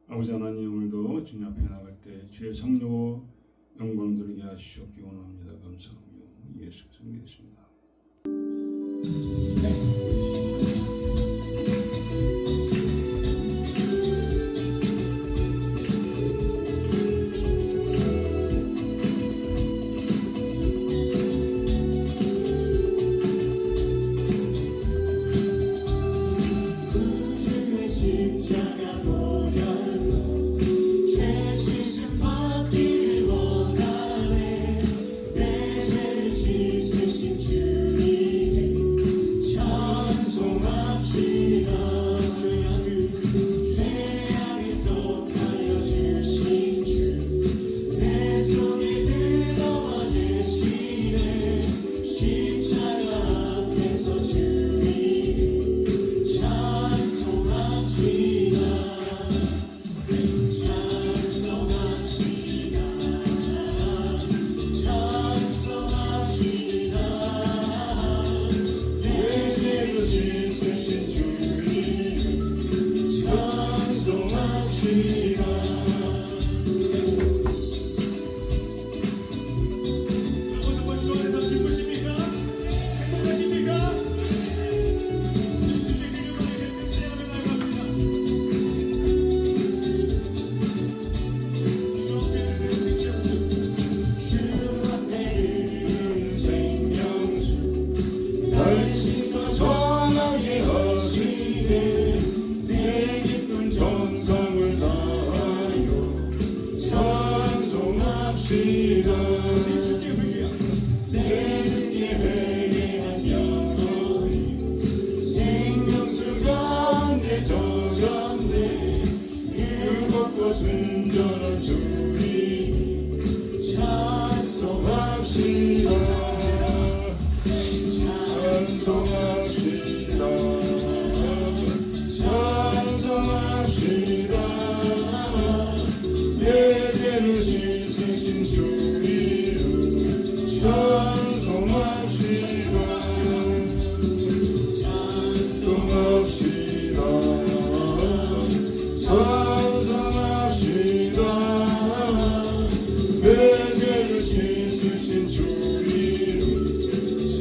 아버지 하나님, 오늘도 주님 앞에 나갈 때 주의 성령 영광 돌리게 하시옵기 원합니다. 감사하며 예수 그리스도 믿습니다. 순전한 주님 찬송합시다. 찬송합시다. 찬송합시다. 예배를 씻으신 주님 찬송합시다. 찬송합시다. 찬송합시다. 죄를 씻으신 주 이름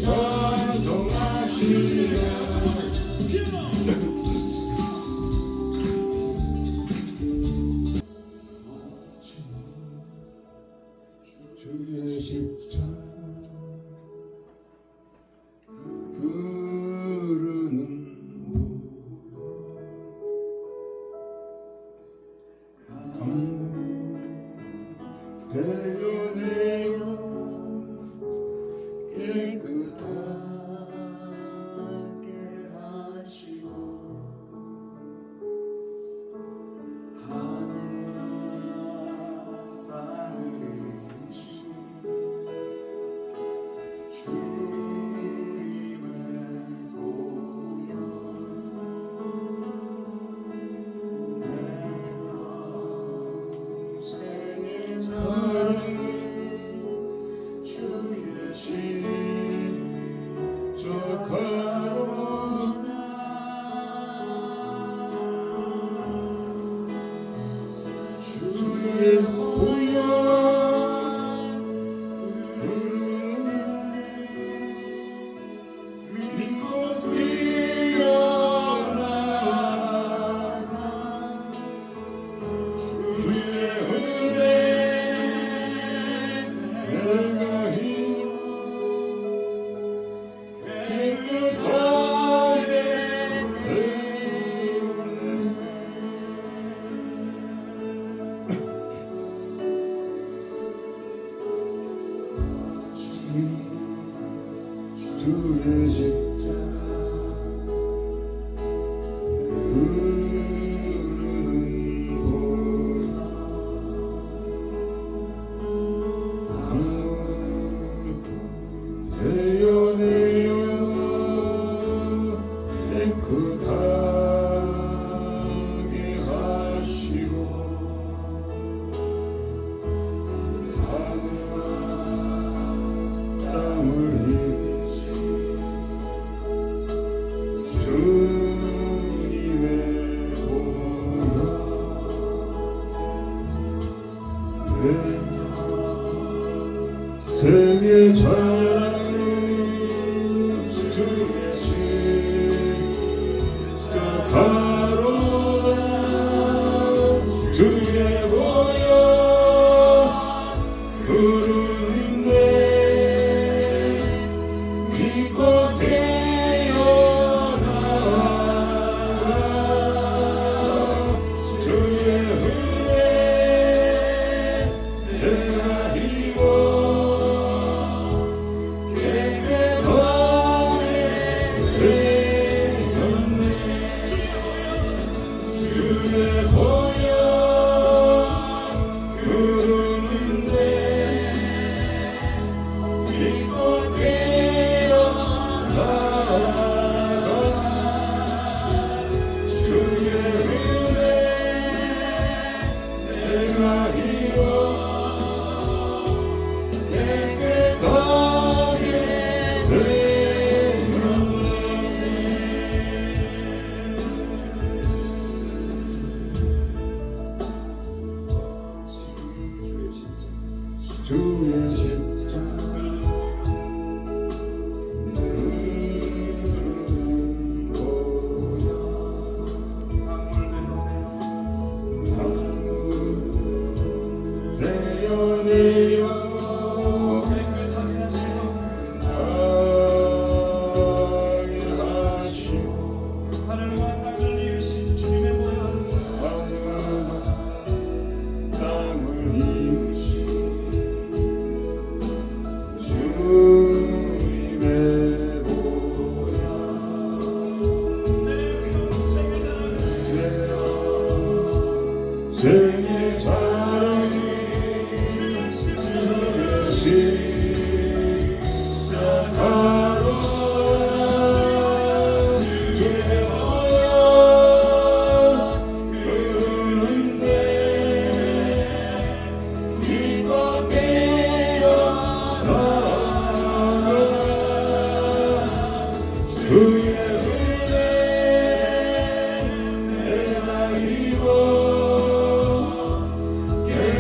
찬송합시다. 주의 십자가 부르는 대연해요 깨끗하게 하시고 하늘 하늘이신 주님의 고향 내 평생의 사랑은 주의 십자가로다. 주의 고향 믿고 뛰어나가 주의 은혜 내가 힘 깨끗하게 배우네. 주의 십자가 부르는 고향 대연해요 깨끗하게 하시고 하늘과 땅을 생의 자랑은 주의 십자가로다. 주의 보혈 흐르는데 믿고 태어나. 주의 은혜 내가 입어 깨끗하게 되었네. 주의 보혈 흐르는데 믿고 태어나가. 주의 은혜 내가 입어 깨끗하게 되었네. 주의 십자가 흐르는 보혈 방울 내어 깨끗하게 하시고 하늘과 땅을 이으신 주님의 보혈 하늘과 땅을 이으신 주님의 보혈 내 평생의 자랑이 생의 자랑이 주의 십자가로다. 주의 보혈 흐르는데 믿고 태어나가. 주의 은혜 내가 입어 깨끗하게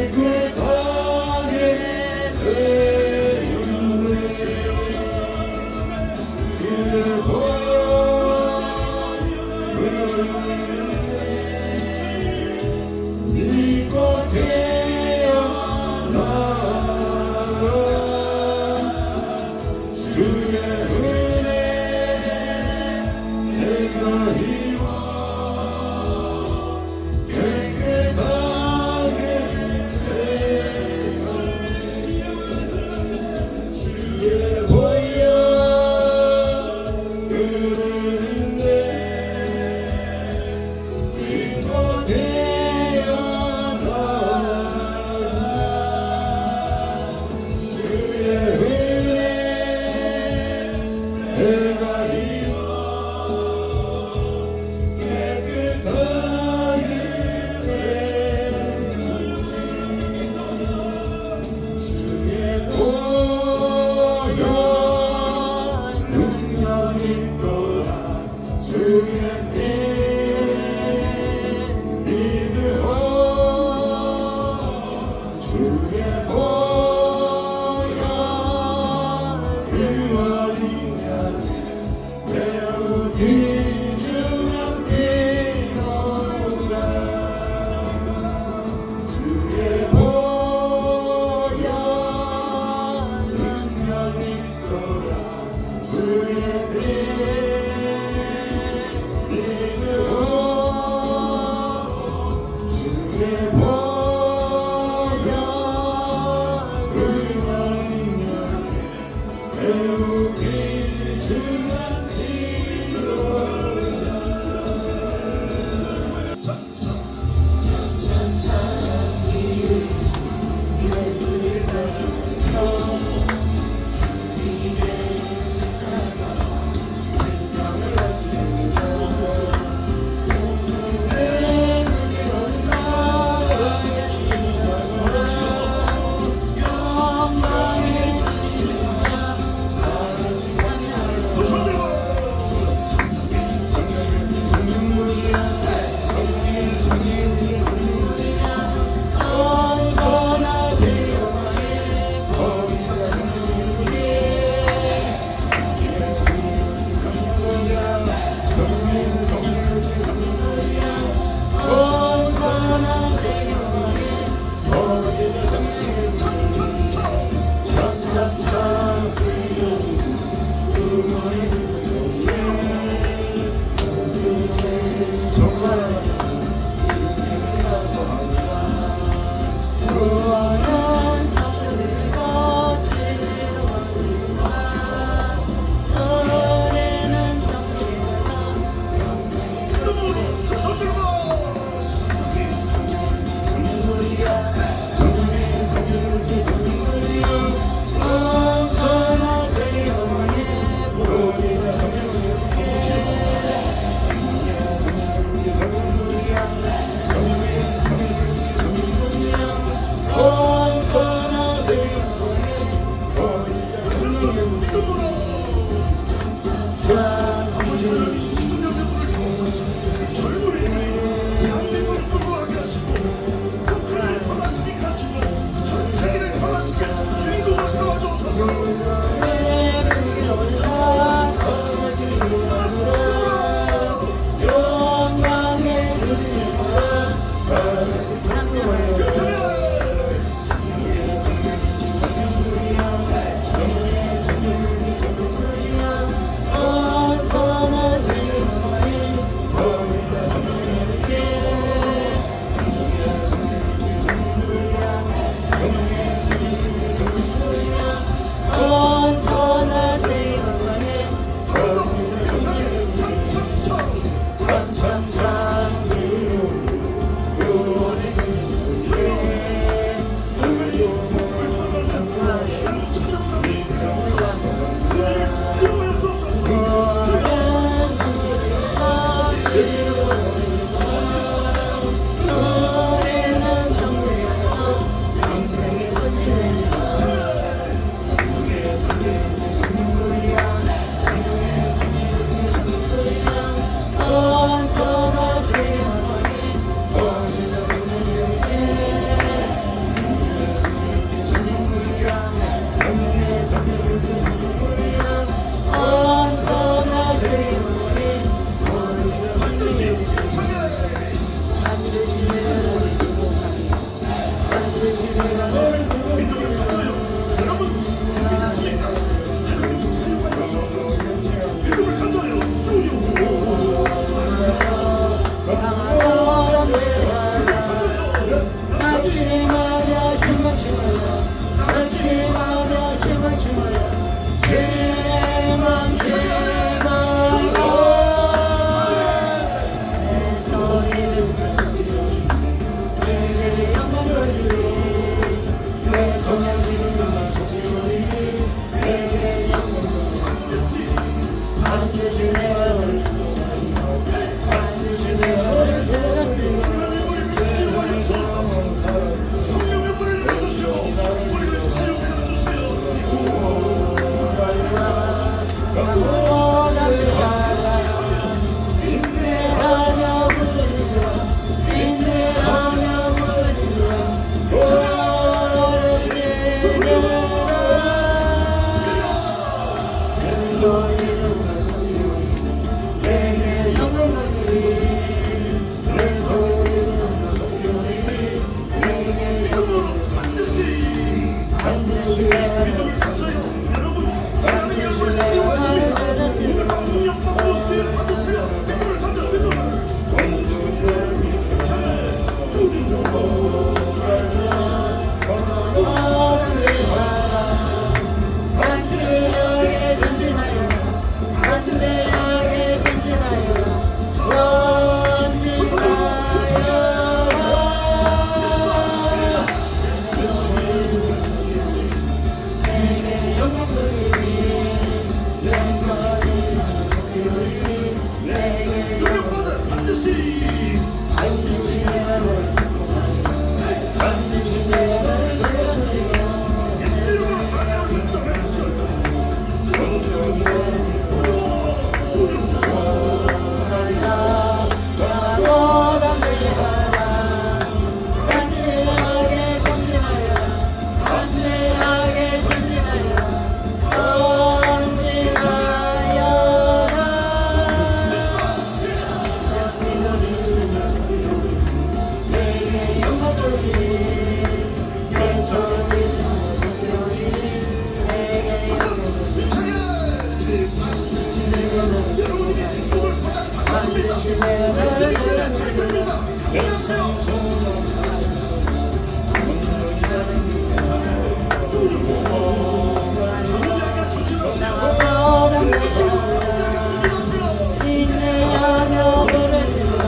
인내하며 부르짖으라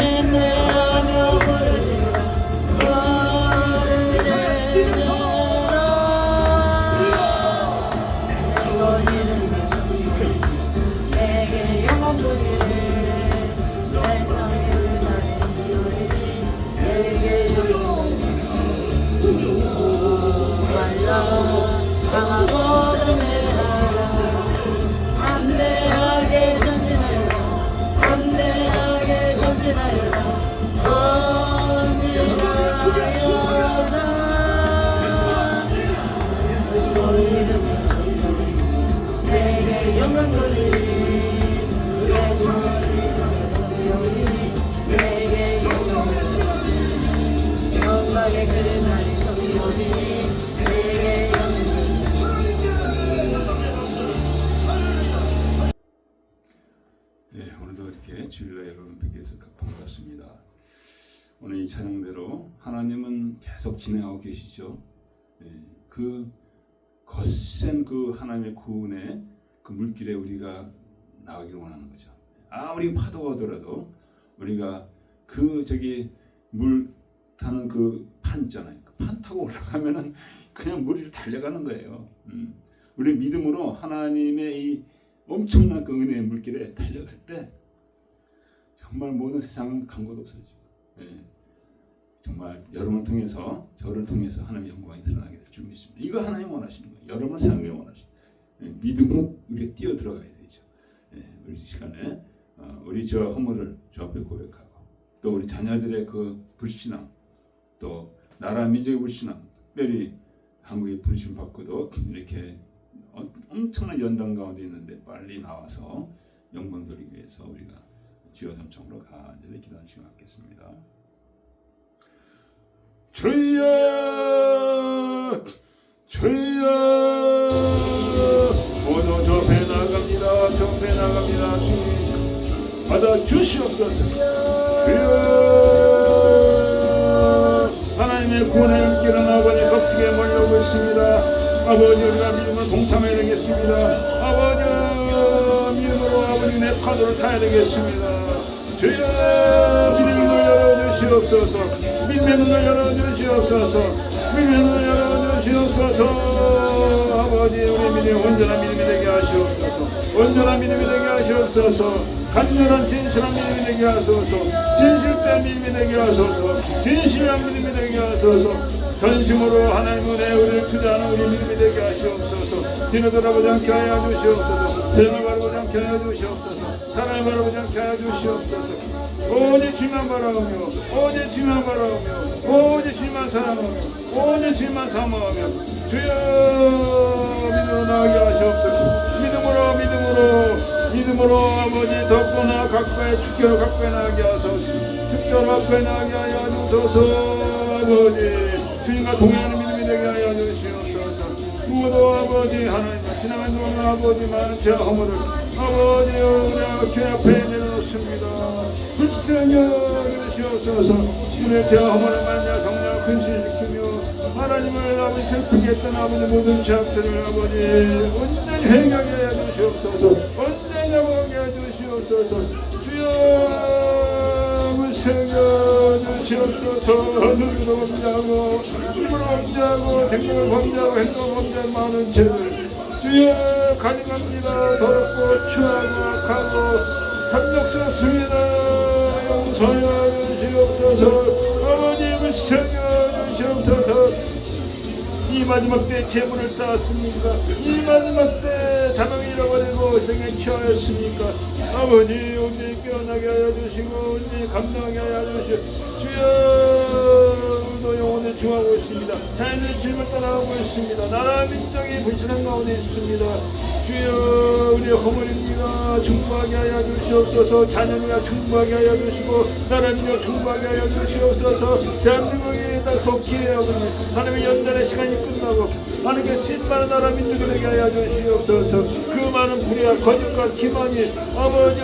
인내하며 부르짖으라 내게 영원 부리리 세상에 내게 말라 강하고 든든하라 담대하게 전진하여라 담대하게 전진하여라 내게 영광 돌리리 내 내게 영광의 그날 소리오니 내게 네, 오늘도 이렇게 주일날 여러분 뵙게서 반갑습니다. 오늘 이 찬양대로 하나님은 계속 진행하고 계시죠. 네, 그 거센 그 하나님의 구원의 그 물길에 우리가 나가기를 원하는 거죠. 아무리 파도가 오더라도 우리가 그 저기 물 타는 그 판 있잖아요. 그 판 타고 올라가면은 그냥 물 위를 달려가는 거예요. 우리 믿음으로 하나님의 이 엄청난 그 은혜의 물길에 달려갈 때 정말 모든 세상은 간 곳 없어지고, 예, 정말 여러분을 통해서 저를 통해서 하나님의 영광이 드러나게 될 줄 믿습니다. 이거 하나님 원하시는 거예요. 여러분을 사용해 원하시는 거예요. 믿음으로 우리가 뛰어 들어가야 되죠. 예, 우리 시간에 우리 저 허물을 주 앞에 고백하고 또 우리 자녀들의 그 불신앙 또 나라 민족의 불신앙 특별히 한국의 부르심 받고도 이렇게 엄청난 연단 가운데 있는데 빨리 나와서 영광 돌리기 위해서 우리가 주여 삼창으로 간절히 기도하는 시간 갖겠습니다. 주여 주여 오늘 저 배 나갑니다. 저 배 나갑니다. 주님 받아 주시옵소서. 주여 하나님의 구원의 인기는 아버지 겁지게 몰려오고 있습니다. 아버지 우리가 믿음으로 동참해야 되겠습니다. 아버지 믿음으로 아버지 내 파도를 타야 되겠습니다. 주여 믿음의 눈을 열어주시옵소서. 믿음의 눈을 열어주시옵소서. 믿음의 눈을 열어주시옵소서. 아버지 우리 믿음이 온전한 믿음이 되게 하시옵소서. 온전한 믿음이 되게 하시옵소서. 간절한 진실한 믿음이 되게 하소서. 진실된 믿음이 되게 하소서. 진실한 믿음이 되게 하소서. 전심으로 하나님 은혜 우리를 투자하는 우리 믿음이 되게 하시옵소서. 뒤로 돌아보지 않게 하여 주시옵소서. 세상을 바라보지 않게 하여 주시옵소서. 사랑을 바라보지 않게 하여 주시옵소서. 오직 주만 바라오며 오직 주만 바라오며 오직 주만 사랑하며 오직 주만 사모하며 주여 믿음으로 나가게 하시옵소서. 믿음으로 아버지 더욱더 나아 가까이 주께로 가까이 나가게 하소서. 주께로 가까이 나가게 하여 주소서. 아버지 주님과 동행하는 믿음이 되게 하여 주시옵소서. 무엇도 아버지 하나님과 지나간 동안 아버지 많은 죄 허물을 아버지 우리 죄 앞에 내려놓습니다. 불쌍히 여기시옵소서. 우리의 죄 허물을 만냐 성령 근신시키며 하나님을 아버지 슬프게 했던 아버지 모든 죄악들을 아버지 온전히 회개하게 해 주시옵소서. 온전히 회개하게 해 주시옵소서. 주여 물새겨 주시옵소서. 눈으로 범죄하고 입으로 범죄하고 생각을 범죄하고 행동을 범죄한 많은 죄들 주여 가져갑니다. 더럽고 추하고 악하고 탐욕스럽습니다. 용서하여 주시옵소서. 아버지 물새겨 주시옵소서. 이 마지막 때 재물을 쌓았습니까? 이 마지막 때 자동을 잃어버리고 생에 취하였습니까? 아버지 온전히 깨어나게 하여 주시고 온전히 감당하게 하여 주시고 주여 우리도 영혼을 중하고 있습니다. 자연의 주님을 따라가고 있습니다. 나라 민족이 불신한 가운데 있습니다. 주여 우리의 허물입니다. 중보하게 하여 주시옵소서. 자녀가 중보하게 하여 주시고 나라 민족 중보하게 하여 주시옵소서. 대한민국이 더 기회하고 하나님의 연단의 시간이 끝나고 하나님께 신바는 나라 민족이 되게 하여 주시옵소서. 그 많은 불의와 거짓과 기만이 아버지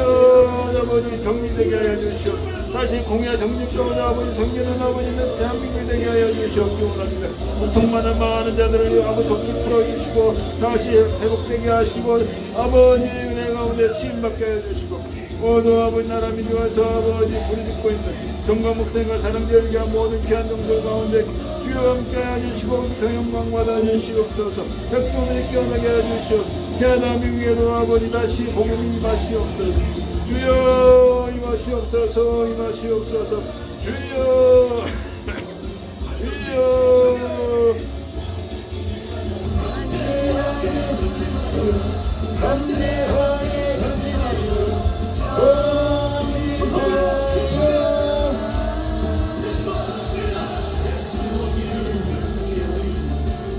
정리되게 하여 주시옵소서. 다시 공야 정직 가운데 아버지 성결한 아버지는 대한민국이 되게 하여 주시옵기 원합니다. 고통만한 많은 자들을 위하고 족기 풀어주시고 다시 회복되게 하시고 아버지 은혜 가운데 치임받게 하여 주시고 모두 아버지 나라 민주와서 아버지 부르짖고 있는 정과 목사님과 사람들에게 모든 귀한 종들 가운데 주여 함께 해주시고 그 영광 받아주시옵소서. 백성들이 깨어나게 해주시옵소서. 캐나다 미국에도 아버지 다시 복음이 임하시옵소서. 주여 임하시옵소서. 임하시옵소서. 주여 주여 담대하게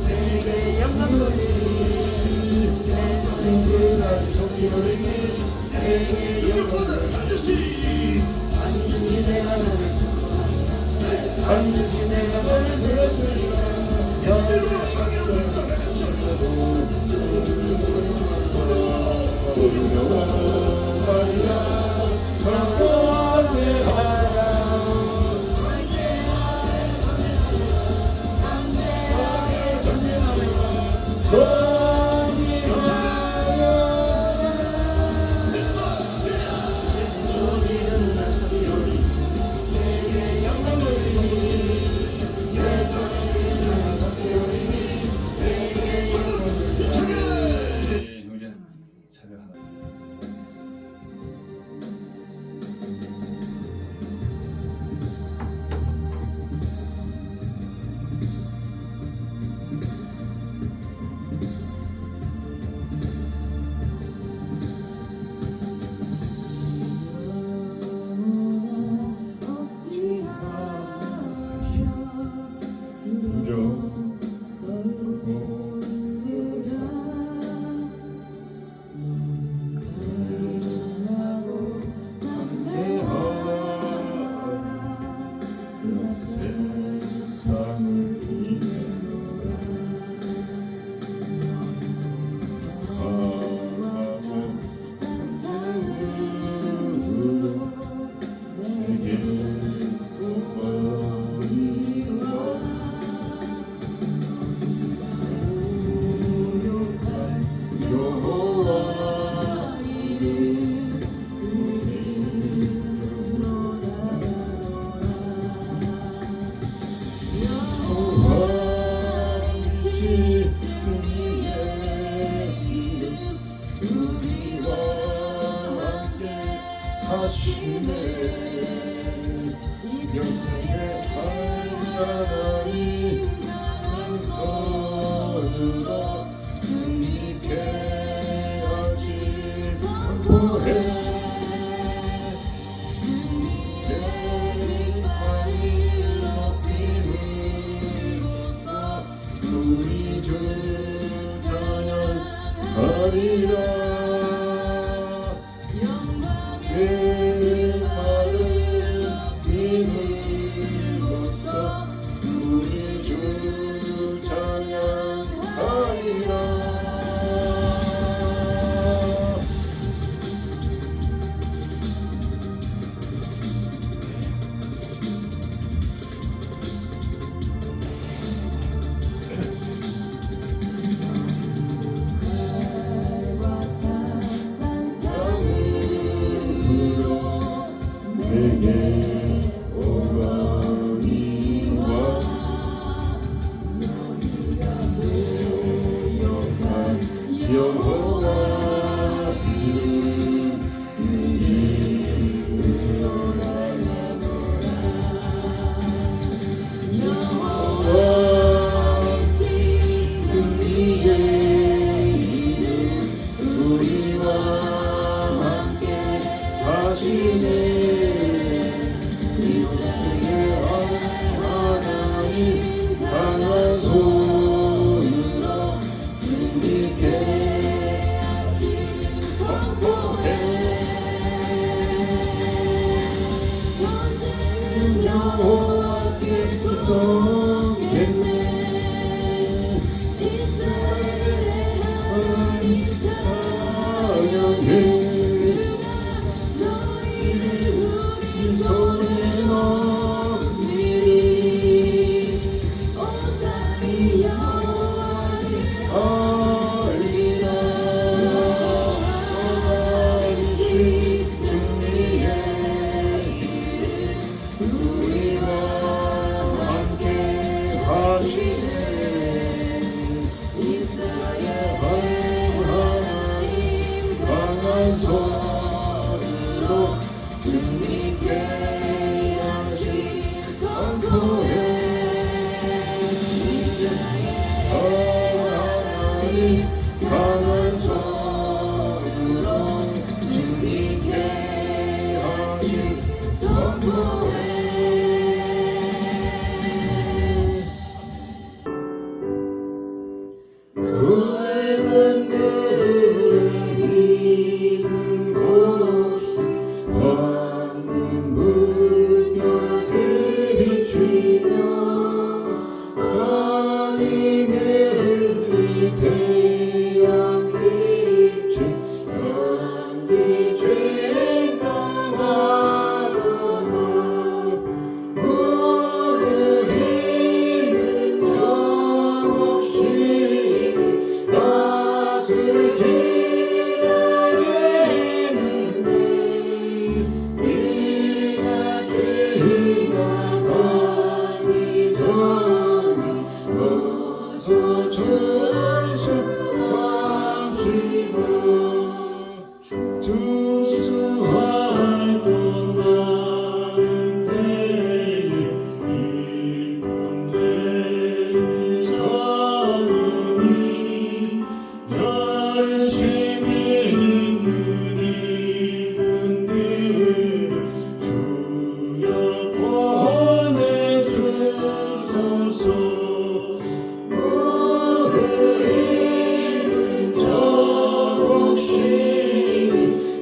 내게 영광 돌리니 내 그날 속이 오르니 내게 영광 돌리니 반드시 내가 너를 축복한다. 반드시 내가 너를 들었으리라. 찬양해 너희를 우리 손에 너를 강한 손으로 승리케 하신 선포해. 넓은 들에 있는 곳이 황금 물결 비치며 아니 될지 태양 빛이 연기 쟁당하도록 우리는 정없이 낯을 기다리는데 네가 지나가기 전에 어서 주수하시고 주수할 것 많은 때에 이문제의 젊은이 열심히 있는 이분들을 주여 보내주소서. 우리는 정없이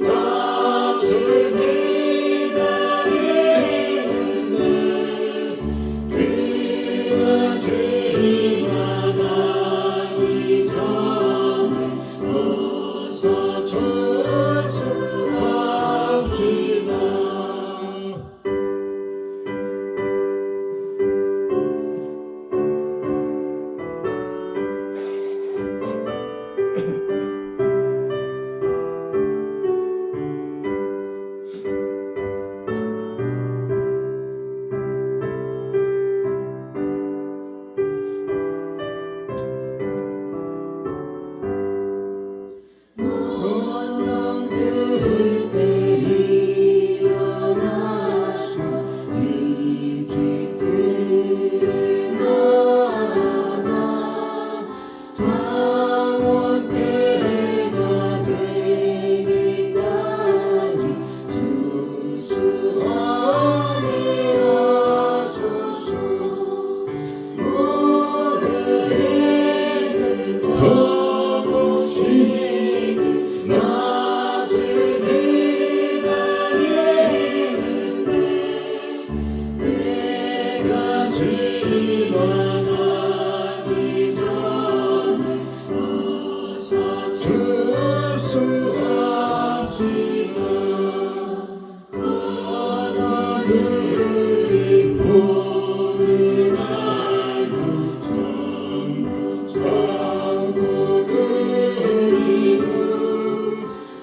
낯을 기다리는데 그가 지나가기 전에 어서 주수합시다. 원망들 때 일어나서 이 집들에 나가 방언 때가 되기까지 주수하게 하소서. 우리는 정없이 낯을 기다리는데 내가 지나가기 전에 어서 주수합시다. 하나들이 모든 알고 전부 참고 그리고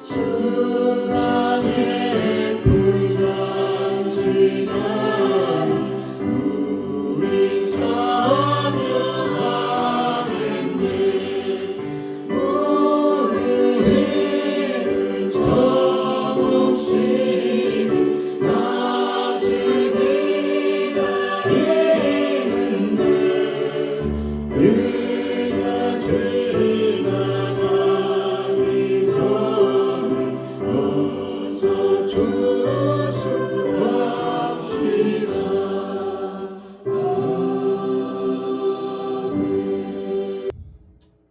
주님께 불잔치자니 우리 참여하겠네. 우리는 정없이 낯을 기다리는데 그가 지나가기 전에 어서 주수합시다.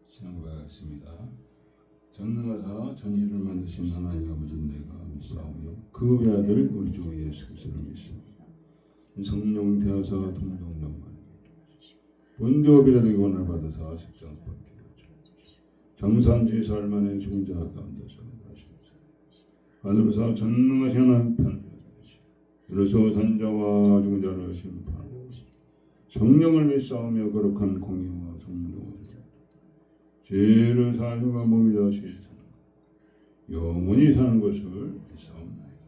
신앙고백하겠습니다. 전능하사 전지를 만드신 하나님 아버지 내가 믿사오며 그 외아들 우리 주 예수 그리스도를 믿습니다. 성령 대하사 동정명만 본교비라 되고 원을 받아사 십자가 받게 되었죠. 장산지 살만의 중자 가운데서 하늘로서 전능하신 하나님 편을 이로써 산자와 중자를 심판하고 성령을 믿사오며 거룩한 공의와 성령을 죄를 사하심과 몸이 다시 사는 영원히 사는 것을 믿사옵나이다.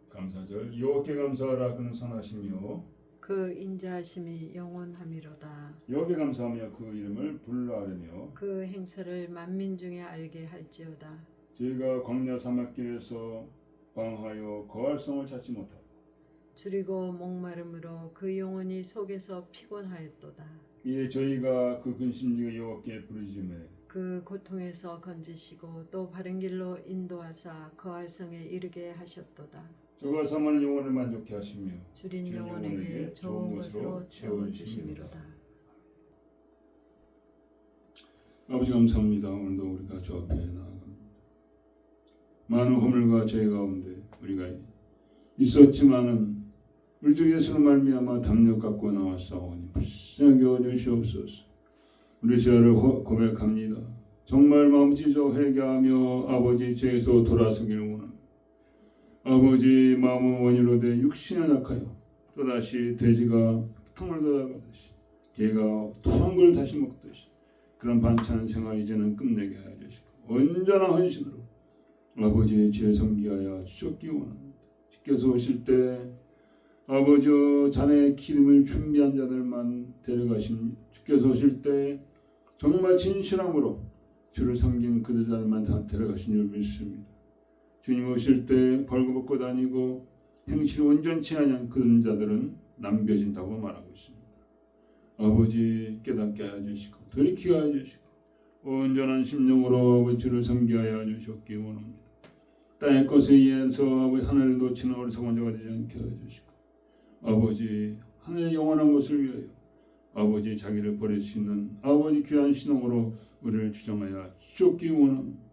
감사절 여호와께 감사하라. 그는 선하시며 그 인자하심이 영원함이로다. 여호와께 감사하며 그 이름을 불러하려며 그 행사를 만민 중에 알게 할지어다. 저희가 광야 사막길에서 방하여 거할 성을 찾지 못하고 줄이고 목마름으로 그 영혼이 속에서 피곤하였도다. 이에 저희가 그 근심 중에 여호와께 부르짖음에 그 고통에서 건지시고 또 바른 길로 인도하사 거할 성에 이르게 하셨도다. 저가 사모하는 영혼을 만족케 하시며 줄인 영혼에게 좋은 것으로 채워주심이로다. 아버지 감사합니다. 오늘도 우리가 주 앞에 나아갑니다. 많은 허물과 죄 가운데 우리가 있었지만은 우리 주 예수로 말미암아 담력 갖고 나왔사오니 불쌍히 여주시옵소서. 우리 죄를 고백합니다. 정말 마음 찢어 회개하며 아버지 죄에서 돌아서기를 원합니다. 아버지 마음은 원이로 돼 육신은 약하여 또다시 돼지가 탕을 걷어가듯이 개가 토한 걸 다시 먹듯이 그런 반찬 생활 이제는 끝내게 하여 주시고 온전한 헌신으로 아버지의 죄 섬기하여 주셨기 원합니다. 주께서 오실 때 아버지 잔의 기름을 준비한 자들만 데려가십니다. 주께서 오실 때 정말 진실함으로 주를 섬긴 그들만 다 데려가신 줄 믿습니다. 주님 오실 때 벌거벗고 다니고 행실이 온전치 않은 그런 자들은 남겨진다고 말하고 있습니다. 아버지 깨닫게 하여 주시고 돌이키게 하여 주시고 온전한 심령으로 아버지 주를 섬기하여 주셨기 원합니다. 땅의 것에 의해서 아버지 하늘을 놓치는 어리석은 자가 되지 않게 하여 주시고 아버지 하늘의 영원한 것을 위하여 아버지 자기를 버릴 수 있는 아버지 귀한 신앙으로 우리를 주장하여 주셨기 원합니다.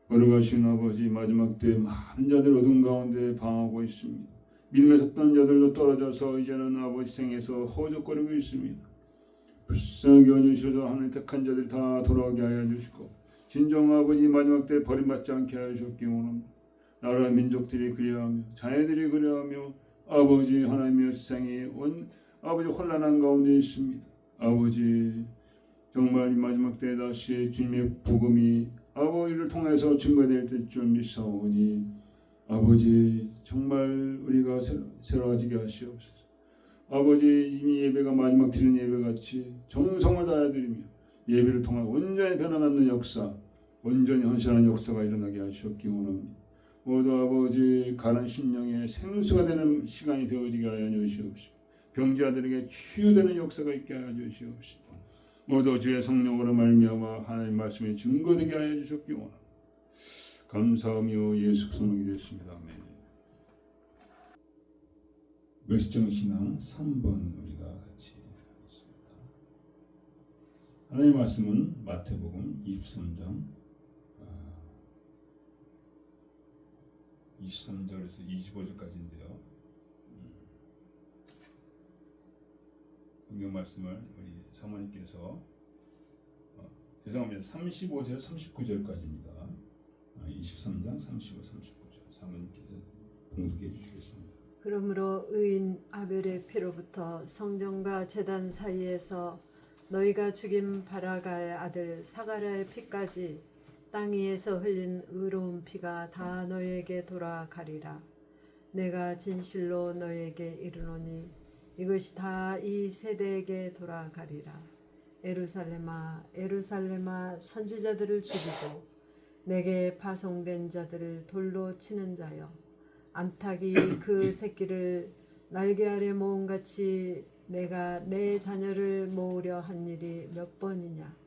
어려가신 아버지 마지막 때 많은 자들 어둠 가운데 방황하고 있습니다. 믿음에 섰던 자들도 떨어져서 이제는 아버지 생에서 허우적거리고 있습니다. 불쌍히 여주셔서 하나님 택한 자들이 다 돌아오게 하여 주시고 진정 아버지 마지막 때 버림받지 않게 하여 주셨기 원합니다. 나라 민족들이 그리하며 자녀들이 그리하며 아버지 하나님의 세상이 아버지 혼란한 가운데 있습니다. 아버지 정말 이 마지막 때 다시 주님의 복음이 아버지를 통해서 증거될 때쯤 믿사오니 아버지 정말 우리가 새로워지게 하시옵소서. 아버지 이미 예배가 마지막 드리는 예배같이 정성을 다해 드리며 예배를 통해 온전히 변화받는 역사 온전히 헌신하는 역사가 일어나게 하시옵기 원합니다. 모두 아버지 가난 심령의 생수가 되는 시간이 되어지게 하여 주시옵시고 병자들에게 치유되는 역사가 있게 하여 주시옵시고 모두 주의 성령으로 말미암아 하나님 말씀에 증거되게 하여 주셨기 원합니다. 감사하며 예수 성령이 됐습니다. 아멘. 멸시정신앙 3번 우리가 같이 하겠습니다. 하나님의 말씀은 마태복음 23장 23절에서 25절까지인데요. 성경 말씀을 우리 사모님께서 죄송합니다. 35절 39절까지입니다. 23장 35, 39절 사모님께서 봉독해 주시겠습니다. 그러므로 의인 아벨의 피로부터 성전과 제단 사이에서 너희가 죽인 바라가의 아들 사가랴의 피까지 땅 위에서 흘린 의로운 피가 다 너희에게 돌아가리라. 내가 진실로 너희에게 이르노니 이것이 다 이 세대에게 돌아가리라. 예루살렘아 예루살렘아 선지자들을 죽이고 내게 파송된 자들을 돌로 치는 자여 암탉이 그 새끼를 날개 아래 모음같이 내가 내 자녀를 모으려 한 일이 몇 번이냐.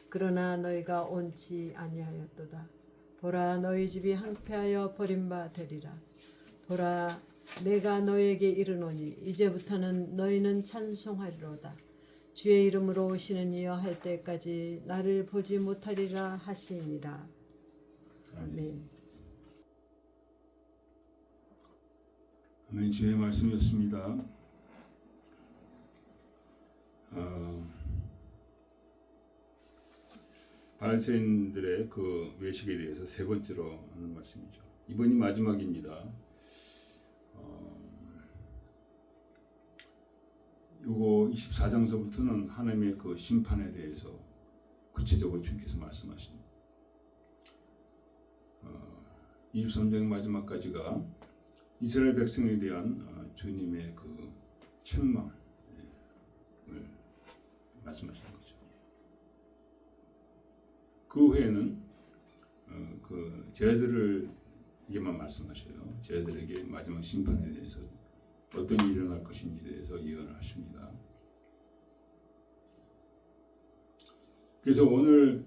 그러나 너희가 옳지 아니하였도다. 보라 너희 집이 항폐하여 버림바 되리라. 보라 내가 너희에게 이르노니 이제부터는 너희는 찬송하리로다. 주의 이름으로 오시는 이여 할 때까지 나를 보지 못하리라 하시니라. 아멘. 아멘. 주의 말씀이었습니다. 바리새인들의 그 외식에 대해서 세 번째로 하는 말씀이죠. 이번이 마지막입니다. 요거 24장서부터는 하나님의 그 심판에 대해서 구체적으로 주님께서 말씀하십니다. 23장 마지막까지가 이스라엘 백성에 대한 주님의 그 책망을 말씀하시는 거죠. 그 후에는 그 제자들에게만 말씀하셔요. 제자들에게 마지막 심판에 대해서 어떤 일이 일어날 것인지에 대해서 예언을 하십니다. 그래서 오늘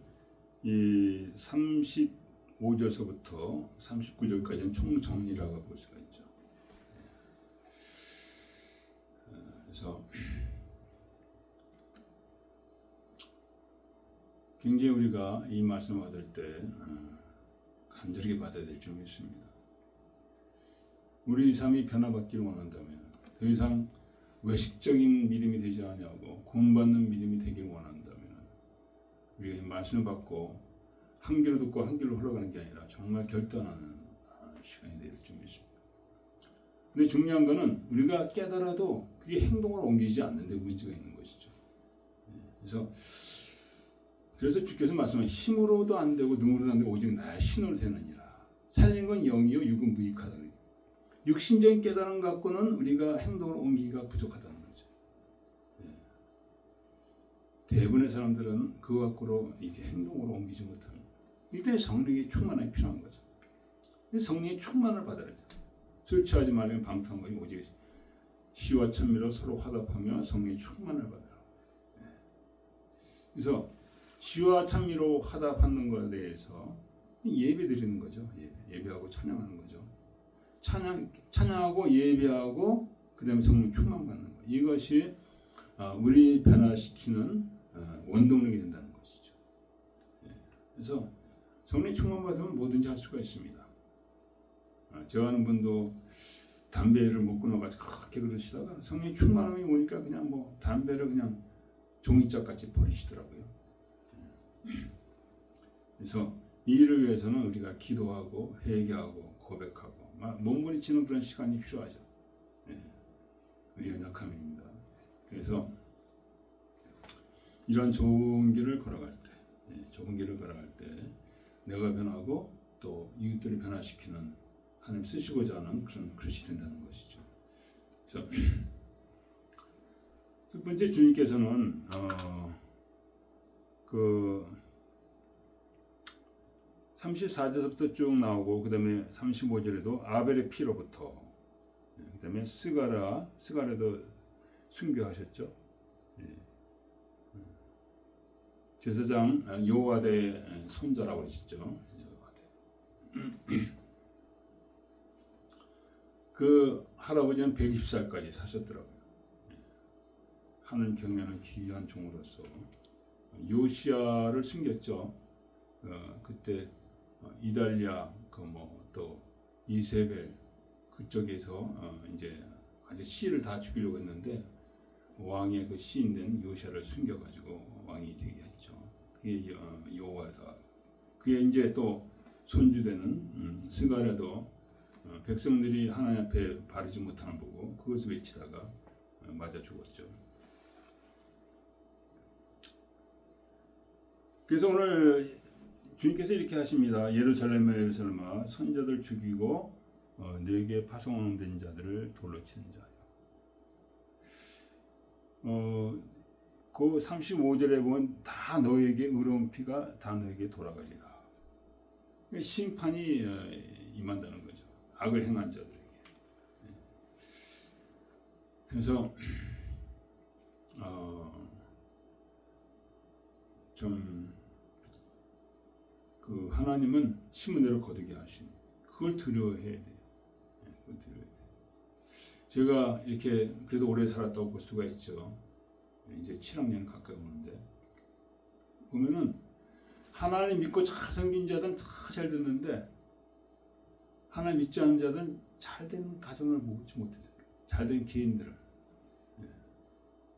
이 35절서부터 39절까지는 총정리라고 볼 수가 있죠. 그래서 굉장히 우리가 이 말씀을 받을 때 간절하게 받아야 될 점이 있습니다. 우리 삶이 변화받기를 원한다면 더 이상 외식적인 믿음이 되지 않냐고 구원받는 믿음이 되기를 원한다면 우리가 이 말씀을 받고 한 귀로 듣고 한 귀로 흘러가는 게 아니라 정말 결단하는 시간이 될 점이 있습니다. 근데 중요한 거는 우리가 깨달아도 그게 행동으로 옮기지 않는데 문제가 있는 것이죠. 그래서 주께서 말씀하신 힘으로도 안 되고 능으로도 안 되고 오직 나의 신으로 되느니라. 살린 건 영이요 육은 무익하다. 육신적인 깨달음 갖고는 우리가 행동을 옮기기가 부족하다는 거죠. 대부분의 사람들은 그거 갖고로 이게 행동으로 옮기지 못합니다. 이때 성령의 충만함이 필요한 거죠. 성령의 충만을 받아야죠. 술 취하지 말면 방탕하고 오직 시와 찬미로 서로 화답하며 성령의 충만을 받아라. 그래서 시와 찬미로 화답하는 것에 대해서 예배 드리는 거죠. 예배하고 찬양하는 거죠. 찬양하고 예배하고 그다음에 성령 충만 받는 거. 이것이 우리 변화시키는 원동력이 된다는 것이죠. 그래서 성령 충만 받으면 뭐든지 할 수가 있습니다. 저 아는 분도 담배를 못 끊어가지고 그렇게 그러시다가 성령 충만함이 오니까 그냥 뭐 담배를 그냥 종이짝 같이 버리시더라고요. 그래서 이 일을 위해서는 우리가 기도하고 회개하고 고백하고 몸부림치는 그런 시간이 필요하죠. 우리 연약함입니다. 그래서 이런 좋은 길을 걸어갈 때, 내가 변하고 또 이웃들을 변화시키는 하나님 쓰시고자 하는 그런 그릇이 된다는 것이죠. 그래서 첫 번째 주님께서는 그 34절부터 쭉 나오고 그 다음에 35절에도 아벨의 피로부터 그 다음에 스가랴도 순교하셨죠. 제사장 요아대의 손자라고 하셨죠. 그 할아버지는 120살까지 사셨더라고요. 하늘 경외하는 귀한 종으로서 요시야를 숨겼죠. 그때 이달리아 또 이세벨 그쪽에서 이제 아주 시를 다 죽이려고 했는데 왕의 그 시인된 요시야를 숨겨가지고 왕이 되게 했죠. 그게 요아다. 그게 이제 또 손주되는 스가랴도 백성들이 하나님 앞에 바르지 못하는 보고 그것을 외치다가 맞아 죽었죠. 그래서 오늘 주님께서 이렇게 하십니다. 예루살렘아 선자들 죽이고 네게 파송된 자들을 돌로 치는 자요. 그 35절에 보면 다 너에게 의로운 피가 다 너에게 돌아가리라. 심판이 임한다는 거죠. 악을 행한 자들에게. 그래서 그 하나님은 심은 대로 거두게 하신 그걸 두려워해야 돼요. 그걸 두려워해야 돼요. 제가 이렇게 그래도 오래 살았다고 볼 수가 있죠. 이제 7학년 가까이 오는데 보면은 하나님 믿고 잘 섬긴 자들은 다 잘 됐는데 하나님 믿지 않는 자들은 잘 된 가정을 보지 못했어요. 잘 된 개인들을.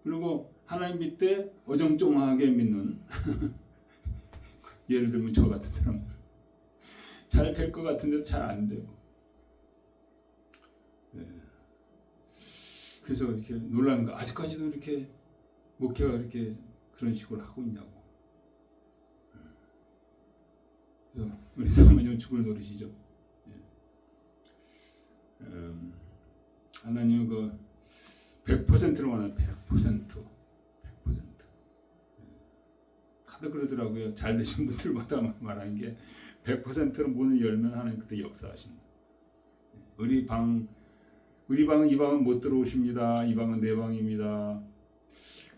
그리고 하나님 믿되 어정쩡하게 믿는 예를 들면 저 같은 사람들 잘 될 것 같은데도 잘 안 되고 그래서 이렇게 놀라는 거 아직까지도 이렇게 목회가 이렇게 그런 식으로 하고 있냐고. 우리 사모님 죽을 노릇이죠. 하나님 그 100%를 원하는 100%. 다들 그러더라고요. 잘 되신 분들마다 말하는 게 100%로 문을 열면 하나님 그때 역사하신다. 우리 방은 이 방은 못 들어오십니다. 이 방은 내 방입니다.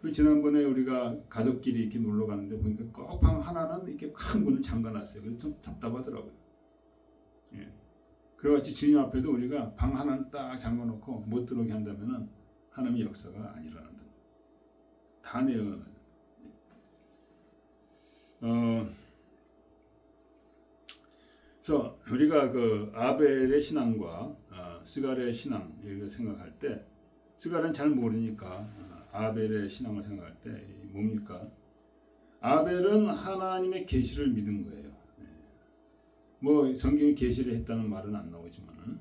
그 지난번에 우리가 가족끼리 이렇게 놀러 가는데 보니까 꼭 방 하나는 이렇게 큰 문을 잠가놨어요. 그래서 좀 답답하더라고요. 예. 그래같이 주님 앞에도 우리가 방 하나는 딱 잠가놓고 못 들어오게 한다면은 하나님의 역사가 안 일어난다. 다 내요. 그래서 우리가 그 아벨의 신앙과 스갈의 신앙 이렇게 생각할 때 스갈은 잘 모르니까 아벨의 신앙을 생각할 때 뭡니까? 아벨은 하나님의 계시를 믿은 거예요. 뭐 성경에 계시를 했다는 말은 안 나오지만은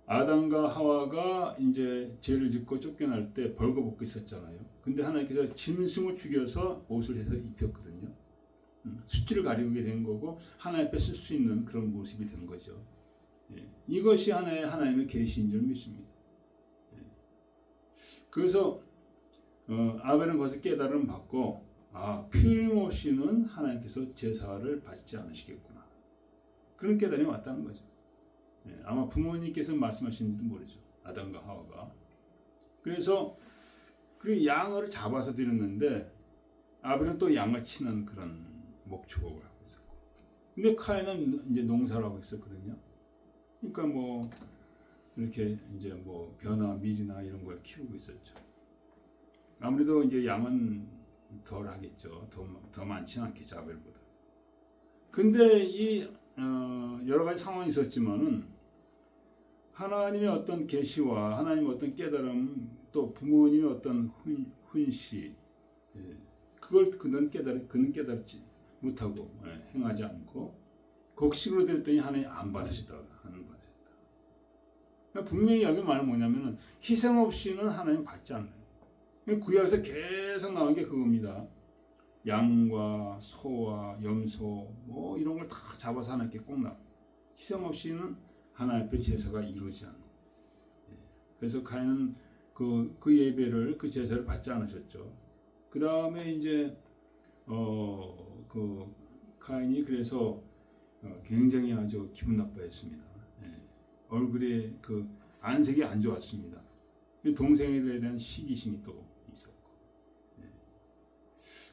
아담과 하와가 이제 죄를 짓고 쫓겨날 때 벌거벗고 있었잖아요. 근데 하나님께서 짐승을 죽여서 옷을 해서 입혔거든요. 수치를 가리우게 된 거고 하나님 앞에 쓸 수 있는 그런 모습이 된 거죠. 예. 이것이 하나님의 계시인 줄 믿습니다. 예. 그래서 아벨은 거기서 깨달음 받고 피 흘림 없이는 하나님께서 제사를 받지 않으시겠구나. 그런 깨달음이 왔다는 거죠. 예. 아마 부모님께서 말씀하시는지도 모르죠. 아담과 하와가. 그래서 그 양을 잡아서 드렸는데 아벨은 또 양을 치는 그런 목축업을 하고 있었고, 근데 카인은 이제 농사를 하고 있었거든요. 그러니까 뭐 이렇게 이제 뭐 벼나 밀이나 이런 걸 키우고 있었죠. 아무래도 이제 양은 덜 하겠죠. 더 많지는 않겠죠, 아벨보다. 근데 이 여러 가지 상황이 있었지만은 하나님의 어떤 계시와 하나님의 어떤 깨달음, 또 부모님의 어떤 훈시, 그걸 그는 깨달지 못하고 행하지 않고 곡식으로 드렸더니 하나님 안 받으셨다 하는 거죠. 그러니까 분명히 여기 말은 뭐냐면은 희생 없이는 하나님 받지 않아요. 구약에서 계속 나온 게 그겁니다. 양과 소와 염소 뭐 이런 걸 다 잡아서 하나님께 꼭 나. 희생 없이는 하나님 앞에 제사가 이루어지지 않는. 그래서 가인은 그 예배를 그 제사를 받지 않으셨죠. 그 다음에 이제 그 가인이 그래서 굉장히 아주 기분 나빠했습니다. 얼굴에 그 안색이 안 좋았습니다. 동생에 대한 시기심이 또 있었고.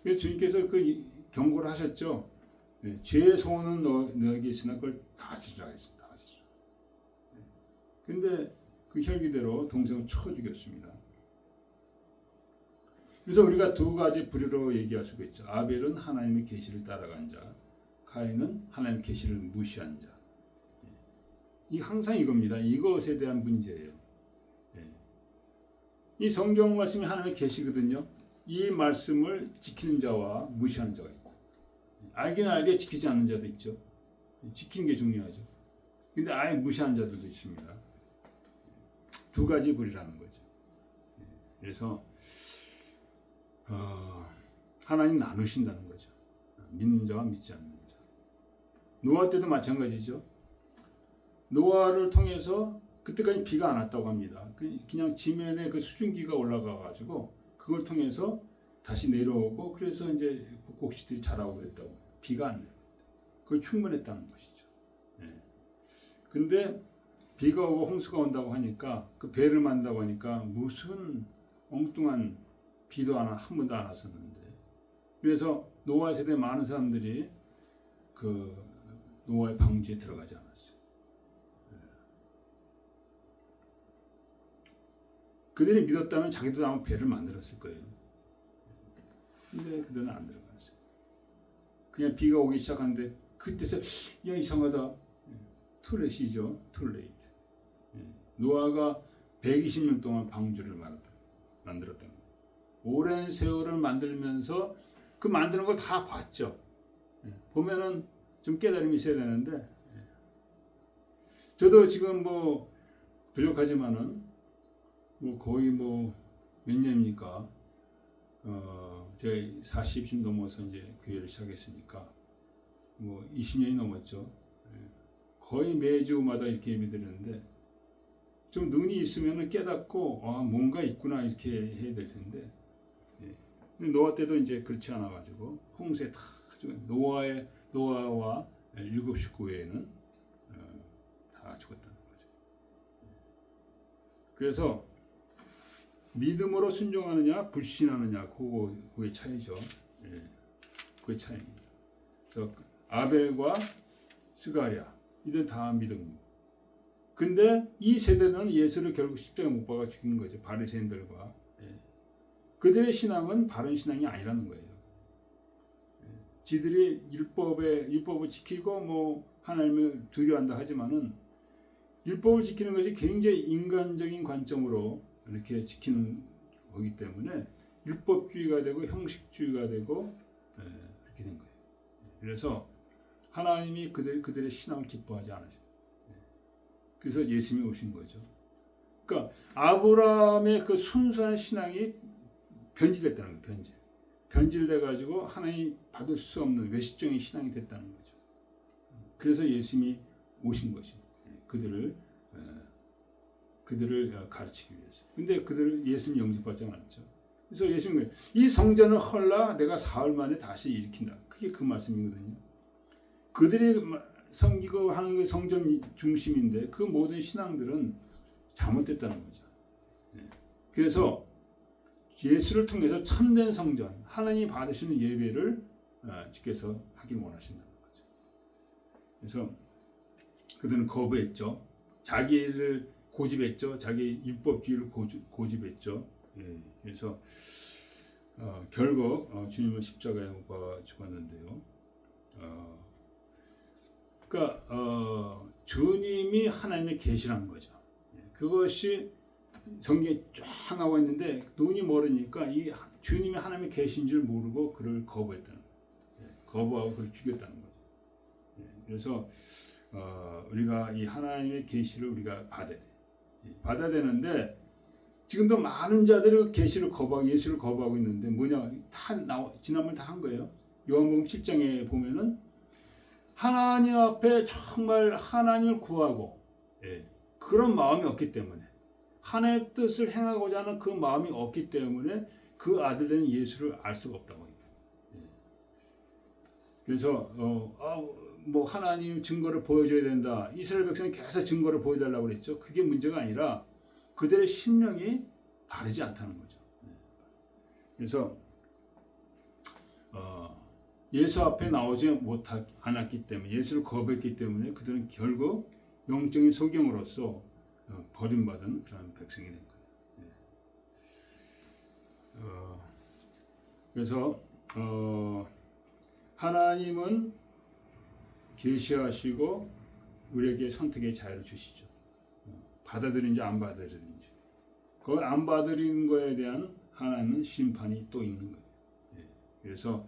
그래서 주님께서 그 경고를 하셨죠. 죄의 소원은 너에게 있으나 그걸 다스리라 했습니다. 다스리라. 근데 그 혈기대로 동생을 쳐 죽였습니다. 그래서 우리가 두 가지 부류로 얘기할 수가 있죠. 아벨은 하나님의 계시를 따라간 자, 가인은 하나님의 계시를 무시한 자. 이 항상 이겁니다. 이것에 대한 문제예요. 이 성경 말씀이 하나님의 계시거든요. 이 말씀을 지키는 자와 무시하는 자가 있다. 알긴 알게 지키지 않는 자도 있죠. 지키는 게 중요하죠. 근데 아예 무시하는 자들도 있습니다. 두 가지 부류라는 거죠. 그래서 하나님 나누신다는 거죠. 믿는 자와 믿지 않는 자. 노아 때도 마찬가지죠. 노아를 통해서 그때까지 비가 안 왔다고 합니다. 그냥 지면에 그 수증기가 올라가 가지고 그걸 통해서 다시 내려오고 그래서 이제 곡식들이 자라고 그랬다고. 비가 안 내려. 그걸 충분했다는 것이죠. 근데 비가 오고 홍수가 온다고 하니까 그 배를 만든다고 하니까 무슨 엉뚱한 비도 한 번도 안 왔었는데, 그래서 노아 세대 많은 사람들이 그 노아의 방주에 들어가지 않았어요. 그들이 믿었다면 자기도 아마 배를 만들었을 거예요. 근데 그들은 안 들어갔어요. 그냥 비가 오기 시작하는데 그때서 야 이상하다. 툴렛이죠. 툴레이트. 노아가 120년 동안 방주를 만들었다는 거예요. 오랜 세월을 만들면서 그 만드는 걸 다 봤죠. 보면은 좀 깨달음이 있어야 되는데, 저도 지금 뭐 부족하지만은 뭐 거의 뭐 몇 년입니까? 제가 40쯤 넘어서 이제 교회를 시작했으니까 뭐 20년이 넘었죠. 거의 매주마다 이렇게 예배드리는데 좀 눈이 있으면은 깨닫고 뭔가 있구나 이렇게 해야 될 텐데. 노아 때도 이제 그렇지 않아 가지고 홍수에 다 노아와 7 식구 외에는 다 죽었다는 거죠. 그래서 믿음으로 순종하느냐 불신하느냐 그게 차이죠. 예, 그게 차이입니다. 그래서 아벨과 스가랴 이들 다 믿음. 근데 이 세대는 예수를 결국 십자가에 못 박아 죽인 거죠. 바리새인들과. 예. 그들의 신앙은 바른 신앙이 아니라는 거예요. 예. 지들이 율법을 지키고 뭐 하나님을 두려워한다 하지만은 율법을 지키는 것이 굉장히 인간적인 관점으로 이렇게 지키는 거기 때문에 율법주의가 되고 형식주의가 되고 그렇게 된 거예요. 그래서 하나님이 그들의 신앙을 기뻐하지 않으셔요. 그래서 예수님이 오신 거죠. 그러니까 아브라함의 그 순수한 신앙이 변질됐다는 거예요. 변질돼 가지고 하나님 받을 수 없는 외식적인 신앙이 됐다는 거죠. 그래서 예수님이 오신 것이 그들을 가르치기 위해서. 근데 그들을 예수님 영접받지 않았죠. 그래서 예수님이 이 성전을 헐라 내가 사흘 만에 다시 일으킨다. 그게 그 말씀이거든요. 그들이 섬기고 하는 게 성전 중심인데 그 모든 신앙들은 잘못됐다는 거죠. 그래서 예수를 통해서 참된 성전, 하나님이 받으시는 예배를 주께서 하길 원하신다는 거죠. 그래서 그들은 거부했죠. 자기를 고집했죠. 자기 율법주의를 고집했죠. 그래서 결국 주님은 십자가에 못 박아 죽었는데요. 그러니까 주님이 하나님의 계시라는 거죠. 그것이 성경에 쫙 나와 있는데 눈이 멀으니까 이 주님이 하나님의 계시인 줄 모르고 그를 거부했다는 거예요. 거부하고 그를 죽였다는 거죠. 그래서 우리가 이 하나님의 계시를 우리가 받아야 되는데 지금도 많은 자들이 계시를 거부하고 예수를 거부하고 있는데 뭐냐 지난번에 다 한 거예요. 요한복음 7장에 보면은 하나님 앞에 정말 하나님을 구하고 그런 마음이 없기 때문에 하나님의 뜻을 행하고자 하는 그 마음이 없기 때문에 그 아들 된 예수를 알 수가 없다고 해요. 그래서 뭐 하나님 증거를 보여줘야 된다. 이스라엘 백성이 계속 증거를 보여달라고 그랬죠. 그게 문제가 아니라 그들의 심령이 바르지 않다는 거죠. 그래서 예수 앞에 나오지 않았기 때문에 예수를 거부했기 때문에 그들은 결국 영적인 소경으로서 버림받은 그런 백성이 된 거예요. 그래서 하나님은 계시하시고 우리에게 선택의 자유를 주시죠. 받아들인지 안 받아들인지. 그걸 안 받아들이는 거에 대한 하나님은 심판이 또 있는 거예요. 그래서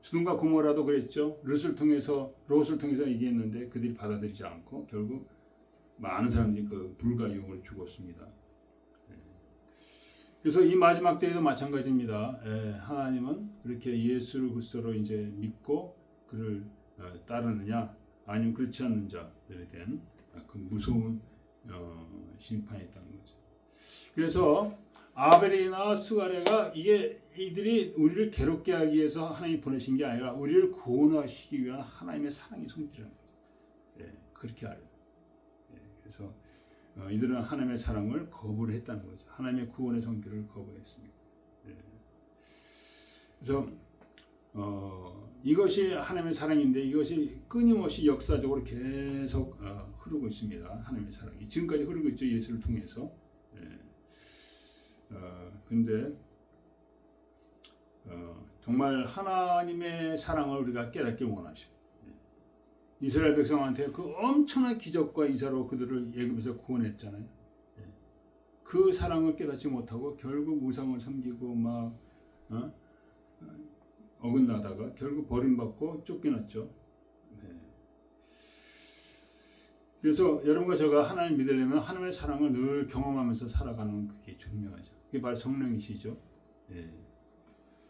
소돔과 고모라도 그랬죠. 롯을 통해서 얘기했는데 그들이 받아들이지 않고 결국 많은 사람들이 그 불과 유혹을 죽었습니다. 그래서 이 마지막 때에도 마찬가지입니다. 하나님은 그렇게 예수를 그리스도로 이제 믿고 그를 따르느냐 아니면 그렇지 않는 자들에 대한 그 무서운 심판이 있다는 거죠. 그래서 아벨이나 스가랴가 이들이 우리를 괴롭게 하기 위해서 하나님이 보내신 게 아니라 우리를 구원하시기 위한 하나님의 사랑의 손길이라는 거죠. 그렇게 알아요. 그래서 이들은 하나님의 사랑을 거부를 했다는 거죠. 하나님의 구원의 손길을 거부했습니다. 그래서 이것이 하나님의 사랑인데 이것이 끊임없이 역사적으로 계속 흐르고 있습니다. 하나님의 사랑이 지금까지 흐르고 있죠. 예수를 통해서. 근데 정말 하나님의 사랑을 우리가 깨닫기 원하시고 이스라엘 백성한테 그 엄청난 기적과 이사로 그들을 애굽에서 구원했잖아요. 그 사랑을 깨닫지 못하고 결국 우상을 섬기고 막 어긋나다가 결국 버림받고 쫓겨났죠. 그래서 여러분과 제가 하나님 믿으려면 하나님의 사랑을 늘 경험하면서 살아가는 그게 중요하죠. 그게 바로 성령이시죠.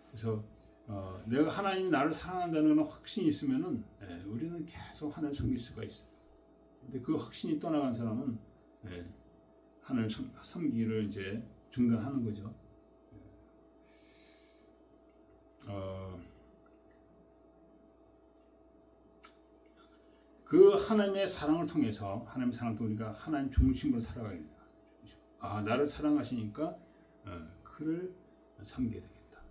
그래서 내가 하나님이 나를 사랑한다는 확신이 있으면은 우리는 계속 하나님 섬길 수가 있어요. 근데 그 확신이 떠나간 사람은 하나님 섬기를 이제 중단하는 거죠. 그 하나님의 사랑을 통해서 우리가 하나님 중심으로 살아가야 됩니다. 나를 사랑하시니까 그를 섬겨야 되겠다.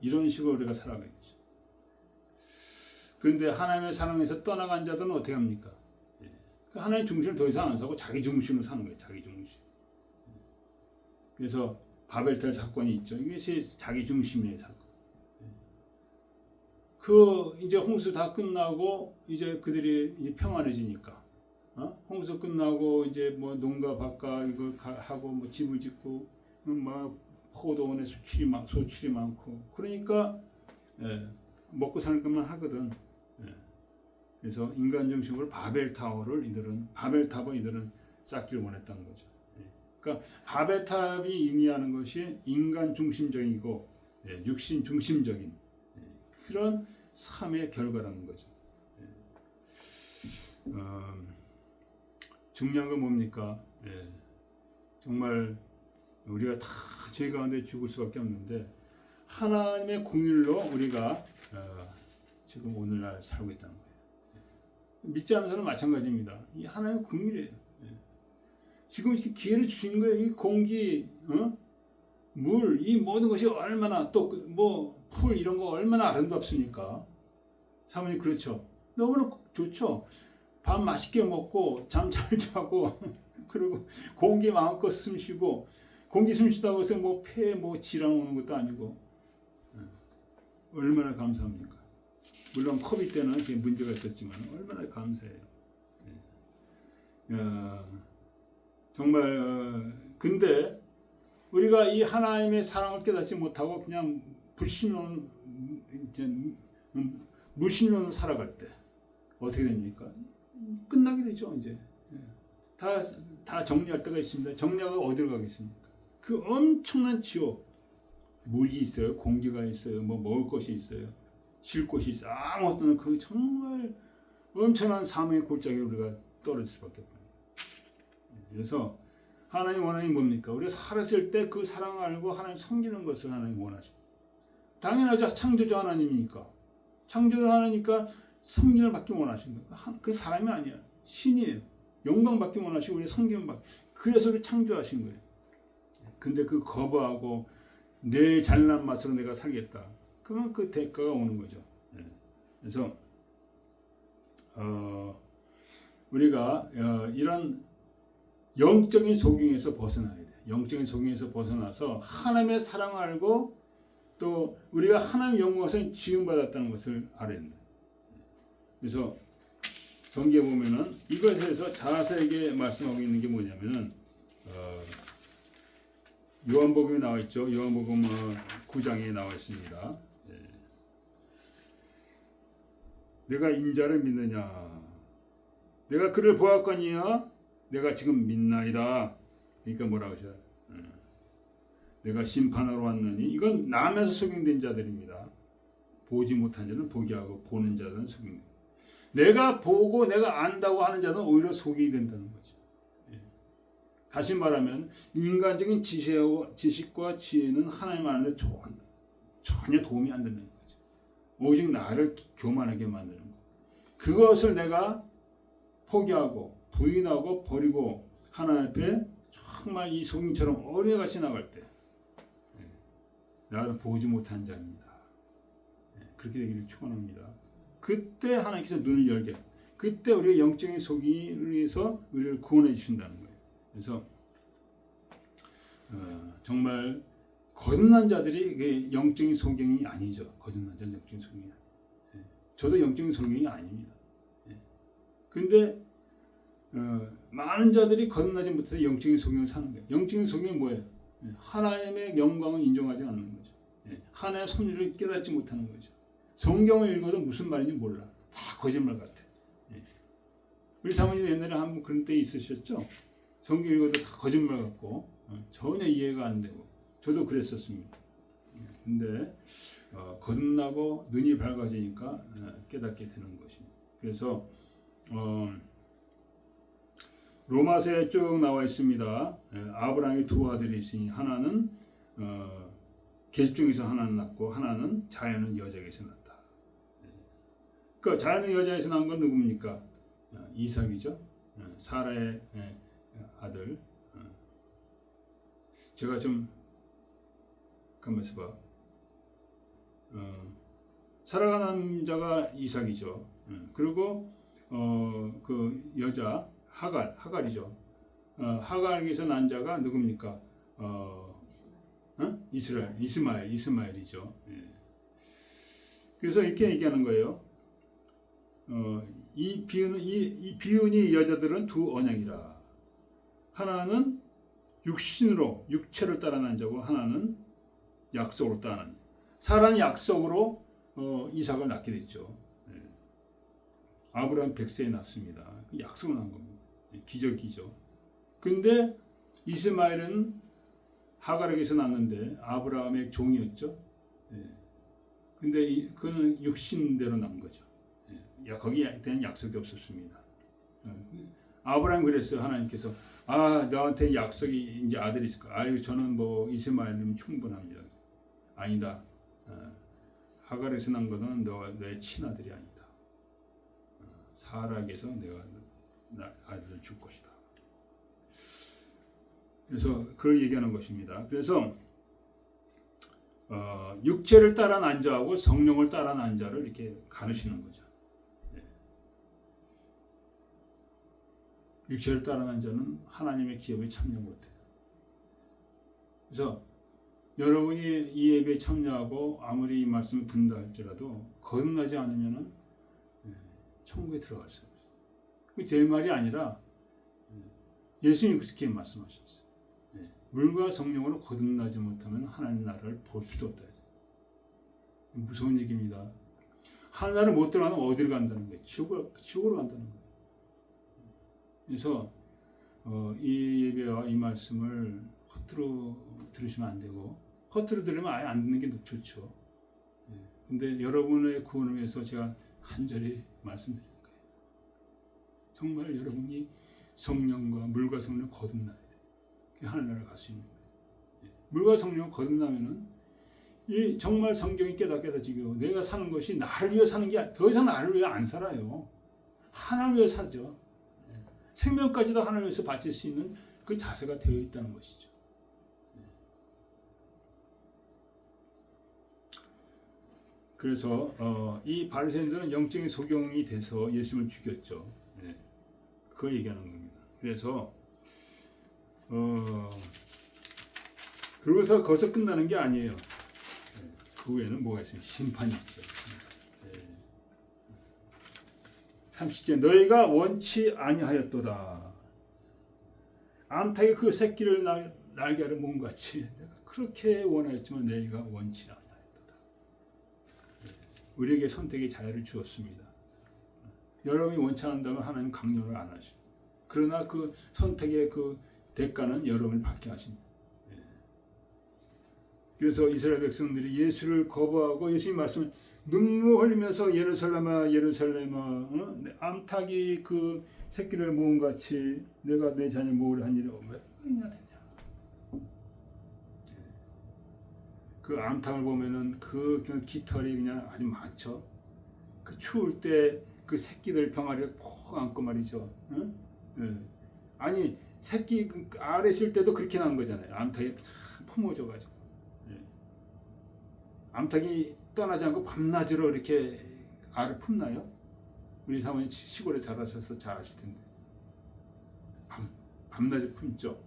이런 식으로 우리가 살아가야 되죠. 그런데 하나님의 사랑에서 떠나간 자들은 어떻게 합니까? 그 하나님의 중심을 더 이상 안 사고 자기 중심으로 사는 거예요. 자기 중심. 그래서 바벨탑 사건이 있죠. 이것이 자기 중심의 사건. 그 이제 홍수 다 끝나고 이제 그들이 이제 평안해지니까, 홍수 끝나고 이제 뭐 농가 밭가 이거 하고 뭐 집을 짓고 막 포도원에 소출이 많고 그러니까 먹고 사는 것만 하거든. 그래서 인간 중심으로 바벨탑을 이들은 쌓기를 원했다는 거죠. 그러니까 바벨탑이 의미하는 것이 인간 중심적이고 육신 중심적인 그런 삶의 결과라는 거죠. 중요한 건 뭡니까? 정말 우리가 다 죄 가운데 죽을 수밖에 없는데 하나님의 긍휼로 우리가 지금 오늘날 살고 있다는 거예요. 믿지 않는 사람은 마찬가지입니다. 이 하나님의 긍휼이에요. 지금 이렇게 기회를 주신 거예요. 이 공기, 물, 이 모든 것이 얼마나 또 뭐 풀 이런 거 얼마나 아름답습니까? 사모님 그렇죠. 너무나 좋죠. 밥 맛있게 먹고 잠 잘 자고 그리고 공기 마음껏 숨 쉬고 공기 숨 쉬다고 해서 뭐 폐에 뭐 질환 오는 것도 아니고 얼마나 감사합니까? 물론 코비드 때는 그게 문제가 있었지만 얼마나 감사해요. 정말 근데 우리가 이 하나님의 사랑을 깨닫지 못하고 그냥 불신론 이제 무신론을 살아갈 때 어떻게 됩니까? 끝나게 되죠. 이제 다 정리할 때가 있습니다. 정리하고 어디로 가겠습니까? 그 엄청난 지옥, 물이 있어요, 공기가 있어요, 뭐 먹을 것이 있어요, 쉴 곳이 있어요. 아무것도 그 정말 엄청난 사망의 골짜기에 우리가 떨어질 수밖에 없어요. 그래서 하나님 원하는 게 뭡니까? 우리가 살았을 때 그 사랑을 알고 하나님 섬기는 것을 하나님 원하십니다. 당연하죠. 창조주 하나님이니까. 창조주 하나니까 섬김을 받기 원하신 거예요. 그 사람이 아니야. 신이에요. 영광 받기 원하시고 우리 섬김을 받기. 그래서 우리 창조하신 거예요. 근데 그 거부하고 내 잘난 맛으로 내가 살겠다. 그러면 그 대가가 오는 거죠. 그래서 우리가 이런 영적인 속임에서 벗어나야 돼요. 영적인 속임에서 벗어나서 하나님의 사랑을 알고 또 우리가 하나님의 영광에서 지음받았다는 것을 알아야 된다. 그래서 성경에 보면은 이것에 대해서 자세하게 말씀하고 있는 게 뭐냐면은 요한복음에 나와 있죠. 요한복음 9장에 나와 있습니다. 내가 인자를 믿느냐? 내가 그를 보았거니와 내가 지금 믿나이다. 그러니까 뭐라고 하셔요? 내가 심판하러 왔느니 이건 남에서 속임된 자들입니다. 보지 못한 자는 보게 하고 보는 자는 속임. 내가 보고 내가 안다고 하는 자는 오히려 속이 된다는 거죠. 다시 말하면 인간적인 지식과 지혜는 하나님 안에 전혀 도움이 안 된다는 거죠. 오직 나를 교만하게 만드는 거. 그것을 내가 포기하고 부인하고 버리고 하나님 앞에 정말 이 속임처럼 어린애같이 나갈 때 나는 보지 못한 자입니다. 그렇게 되기를 축원합니다. 그때 하나님께서 눈을 열게, 그때 우리가 영적인 속임을 위해서 우리를 구원해 주신다는 거예요. 그래서 정말 거듭난 자들이 영적인 소경이 아니죠. 거듭난 자는 영적인 소경이 아니에요. 저도 영적인 소경이 아닙니다. 근데 많은 자들이 거듭나지 못해서 영적인 소경을 사는 거예요. 영적인 소경이 뭐예요? 하나님의 영광을 인정하지 않는 거죠. 하나님의 섭리를 깨닫지 못하는 거죠. 성경을 읽어도 무슨 말인지 몰라. 다 거짓말 같아. 우리 사모님 옛날에 한번 그런 때 있으셨죠? 성경 읽어도 다 거짓말 같고 전혀 이해가 안 되고 저도 그랬었습니다. 근데 거듭나고 눈이 밝아지니까 깨닫게 되는 것입니다. 그래서 로마서에 쭉 나와 있습니다. 아브라함의 두 아들이 있으니 하나는 계집 중에서 하나는 낳고 하나는 자연은 여자에게서 낳았다. 그 자연은 여자에서 낳은 건 누굽니까? 이삭이죠. 사라의 아들. 제가 좀 가만히 있어봐. 살아가는 자가 이삭이죠. 그리고 그 여자 하갈이죠. 하갈에게서 난 자가 누굽니까? 이스마엘이죠. 예. 그래서 이렇게 얘기하는 거예요. 이 비은이 여자들은 두 언약이라. 하나는 육신으로 육체를 따라 난 자고 하나는 약속으로 따는. 사라는 약속으로 이삭을 낳게 됐죠. 예. 아브라함 100세에 낳습니다. 약속을 난 겁니다. 기적이죠. 근데 이스마엘은 하갈에게서 낳는데 아브라함의 종이었죠. 예. 근데 그는 육신대로 낳은 거죠. 예. 거기에 대한 약속이 없었습니다. 아브라함 그랬어요. 하나님께서 너한테 약속이 이제 아들이 있을 거야. 아유 저는 뭐 이스마엘이면 충분합니다. 아니다. 하갈에서 난 거는 너의 친아들이 아니다. 사라에게서 내가 아들을 줄 것이다. 그래서 그걸 얘기하는 것입니다. 그래서 육체를 따라 난 자하고 성령을 따라 난 자를 이렇게 가르치는 거죠. 네. 육체를 따라 난 자는 하나님의 기업에 참여 못해요. 그래서 여러분이 이 예배에 참여하고 아무리 이 말씀을 듣는다 할지라도 거듭나지 않으면 천국에 들어갈 수 없어요. 그게 제 말이 아니라 예수님이 그렇게 말씀하셨어요. 물과 성령으로 거듭나지 못하면 하나님 나라를 볼 수도 없다. 무서운 얘기입니다. 하나님 나라를 못 들어가면 어디로 간다는 거예요? 지옥으로 간다는 거예요. 그래서 이 예배와 이 말씀을 허투루 들으시면 안 되고, 허투루 들으면 아예 안 듣는 게 좋죠. 근데 여러분의 구원을 위해서 제가 간절히 말씀드리는 거예요. 정말 여러분이 성령과 물과 성령을 거듭나야 돼요. 하나님 나라를 갈 수 있는 거예요. 물과 성령을 거듭나면은 이 정말 성경이 깨닫지고 내가 사는 것이 나를 위해 사는 게 더 이상 나를 위해 안 살아요. 하나님을 위해 살죠. 생명까지도 하나님을 위해서 바칠 수 있는 그 자세가 되어 있다는 것이죠. 그래서 이 바리새인들은 영적인 소경이 돼서 예수님을 죽였죠. 그걸 얘기하는 겁니다. 그래서 그러고서 거기서 끝나는 게 아니에요. 그 후에는 뭐가 있어요? 심판이 있죠. 30절 너희가 원치 아니하였도다. 암탉이 그 새끼를 날개를 모은 같이 내가 그렇게 원하였지만 너희가 원치 아니하였도다. 우리에게 선택의 자유를 주었습니다. 여러분이 원치 않는다면 하나님 강요를 안 하시고, 그러나 그 선택의 그 대가는 여러분이 받게 하십니다. 그래서 이스라엘 백성들이 예수를 거부하고 예수님 말씀을 눈물 흘리면서 예루살렘아 예루살렘아 암탉이 그 새끼를 모은 같이 내가 내 자녀 모으려 한 일이 왜 그러냐 되냐. 그 암탉을 보면은 그 깃털이 그냥 아주 많죠. 그 추울 때 그 새끼들 병아리를 푹 안고 말이죠. 아니 새끼 알에 있을 때도 그렇게 난 거잖아요. 암탉이 품어져가지고. 암탉이 떠나지 않고 밤낮으로 이렇게 알을 품나요? 우리 사모님 시골에 자라셔서 잘 아실 텐데. 밤낮에 품죠.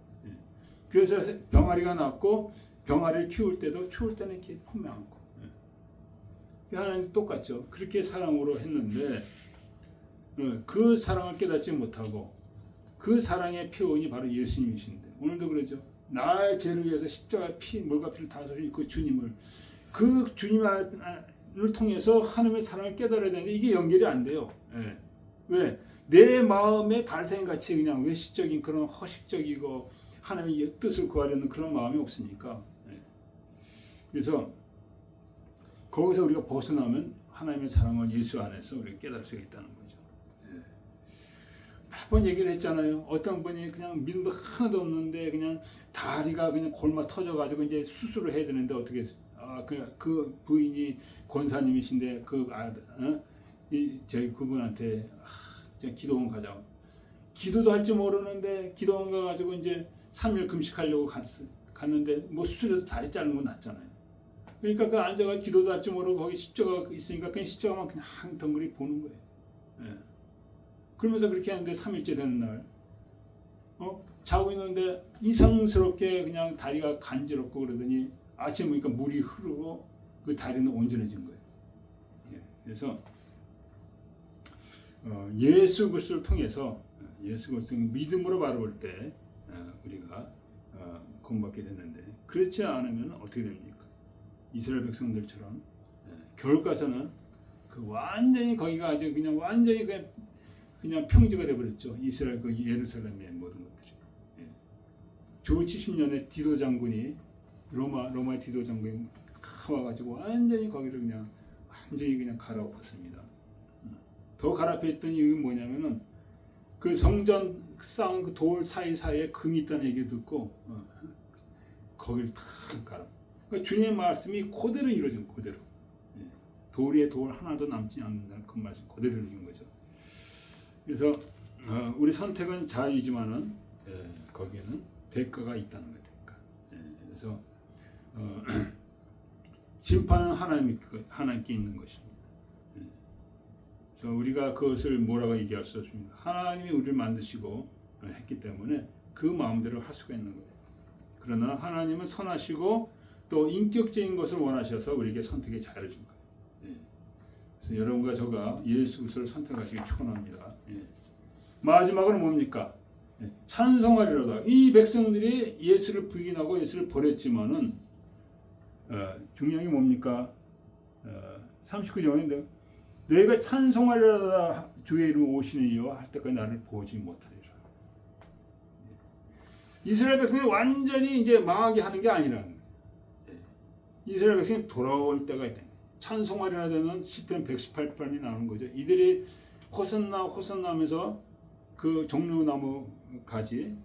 그래서 병아리가 났고 병아리를 키울 때도 추울 때는 이렇게 품에 안고. 하나님 똑같죠. 그렇게 사랑으로 했는데 그 사랑을 깨닫지 못하고 그 사랑의 표현이 바로 예수님이신데 오늘도 그러죠. 나의 죄를 위해서 십자가 물과 피를 다 쏟으신 그 주님을 그 주님을 통해서 하나님의 사랑을 깨달아야 되는데 이게 연결이 안 돼요. 왜? 내 마음에 발생같이 그냥 외식적인 그런 허식적이고 하나님의 뜻을 구하려는 그런 마음이 없으니까. 그래서 거기서 우리가 벗어나면 하나님의 사랑을 예수 안에서 우리가 깨달을 수 있다는 거죠. 몇 번 얘기를 했잖아요. 어떤 분이 그냥 믿음도 하나도 없는데 그냥 다리가 그냥 골마 터져가지고 이제 수술을 해야 되는데 어떻게 그 부인이 권사님이신데 저희 그분한테 기도원 가자고. 기도도 할 줄 모르는데 기도원 가가지고 이제 3일 금식하려고 갔는데 뭐 수술해서 다리 자른 건 낫잖아요. 그러니까 그 앉아가 기도도 할 줄 모르고 거기 십자가 있으니까 그냥 십자가만 그냥 덩그리 보는 거예요. 예. 그러면서 그렇게 하는데 3일째 되는 날 자고 있는데 이상스럽게 그냥 다리가 간지럽고 그러더니 아침에 보니까 물이 흐르고 그 다리는 온전해진 거예요. 예. 그래서 예수 그리스도를 통해서 예수 그리스도를 믿음으로 바라볼 때 우리가 구원받게 됐는데 그렇지 않으면 어떻게 됩니까? 이스라엘 백성들처럼 겨울 가서는 그 완전히 거기가 아주 그냥 완전히 그냥 평지가 돼버렸죠. 이스라엘 그 예루살렘의 모든 것들이. 조 70년에 디도 장군이 로마의 디도 장군이 와가지고 완전히 거기를 그냥 완전히 그냥 갈아엎었습니다. 더 갈아엎었던 이유는 뭐냐면은 그 성전 쌓은 그 돌 사이사이에 금이 있다는 얘기 듣고 거기를 탁 갈아. 그러니까 주님의 말씀이 그대로 이루어진 그대로. 돌 위에 돌 하나도 남지 않는다는 그 말씀 그대로 이루어진 거죠. 그래서 우리 선택은 자유이지만은 거기에는 대가가 있다는 거예요. 대가. 그래서 심판은 하나님께 있는 것입니다. 그래서 우리가 그것을 뭐라고 얘기할 수 없습니다. 하나님이 우리를 만드시고 했기 때문에 그 마음대로 할 수가 있는 거예요. 그러나 하나님은 선하시고 또 인격적인 것을 원하셔서 우리에게 선택의 자유를 준 거예요. 그래서 여러분과 저가 예수 그리스도를 선택하시기 축원합니다. 마지막으로 뭡니까? 찬송하리로다. 이 백성들이 예수를 부인하고 예수를 버렸지만은 중요한 게 뭡니까? 39절인데 내가 찬송하리로다 주의 이름 오시는 이여 할 때까지 나를 보지 못하리라. 이스라엘 백성이 완전히 이제 망하게 하는 게 아니라는 거예요. 이스라엘 백성이 돌아올 때가 있다. 찬송하리라 되는 시편 118편이 나오는 거죠. 이들이 호산나 하면서 그 종려나무 가지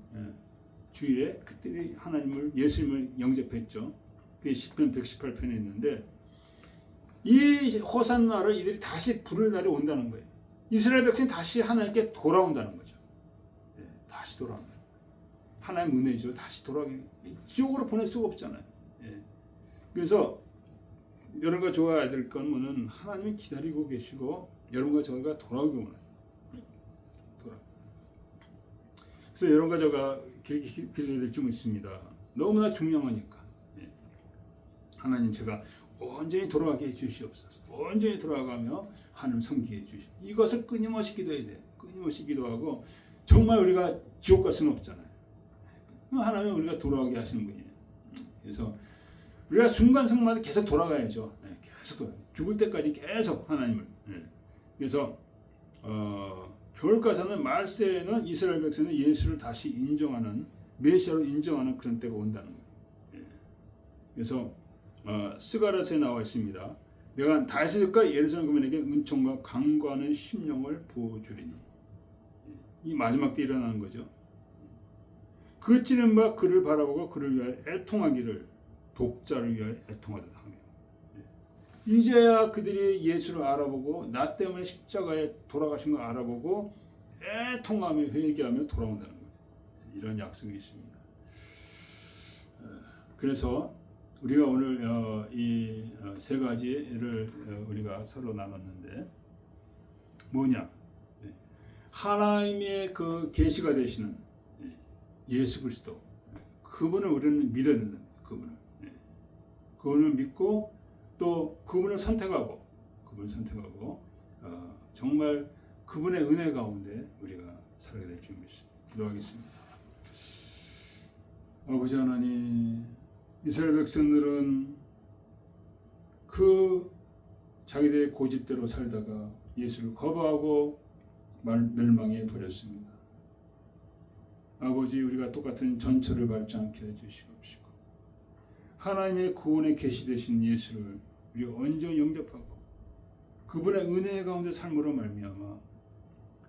주일에 그들이 하나님을 예수님을 영접했죠. 그게 시편 118편에 있는데 이 호산나를 이들이 다시 부를 날이 온다는 거예요. 이스라엘 백성이 다시 하나님께 돌아온다는 거죠. 다시 돌아온다. 하나님 은혜죠. 다시 돌아오게 지옥으로 보낼 수가 없잖아요. 그래서 여러분과 저가 될 건 뭐는 하나님이 기다리고 계시고 여러분과 저가 돌아오기 원해요. 그래서 여러분과 저가 기도해야 될 점이 있습니다. 너무나 중요하니까 하나님 제가 온전히 돌아가게 해주시옵소서. 온전히 돌아가며 하나님 섬기게 해주시옵소서. 이것을 끊임없이 기도해야 돼. 끊임없이 기도하고 정말 우리가 지옥 갈 수는 없잖아요. 하나님 우리가 돌아가게 하시는 분이에요. 그래서 우리가 순간순간마다 계속 돌아가야죠. 계속 죽을 때까지 계속 하나님을. 그래서 겨울 가서는 말세에는 이스라엘 백성은 예수를 다시 인정하는 메시아로 인정하는 그런 때가 온다는 거예요. 그래서 스가랴서에 나와 있습니다. 내가 다윗과 예루살렘 거민에게 은총과 강구하는 심령을 부어주리니. 이 마지막 때 일어나는 거죠. 그 찌른 바 그를 바라보고 그를 위하여 애통하기를 독자를 위하여 애통하듯 하며 이제야 그들이 예수를 알아보고 나 때문에 십자가에 돌아가신 걸 알아보고 애통하며 회개하며 돌아온다는 거예요. 이런 약속이 있습니다. 그래서 우리가 오늘 이 세 가지를 우리가 서로 나눴는데 뭐냐? 하나님의 그 계시가 되시는 예수 그리스도 그분을 우리는 믿어야 된다. 그분을 믿고 또 그분을 선택하고 정말 그분의 은혜 가운데 우리가 살아야 될 줄 믿습니다. 기도하겠습니다. 아버지 하나님, 이스라엘 백성들은 그 자기들의 고집대로 살다가 예수를 거부하고 멸망해 버렸습니다. 아버지, 우리가 똑같은 전철을 밟지 않게 해주시옵시고 하나님의 구원에 계시되신 예수를 우리가 온전히 영접하고 그분의 은혜 가운데 삶으로 말미암아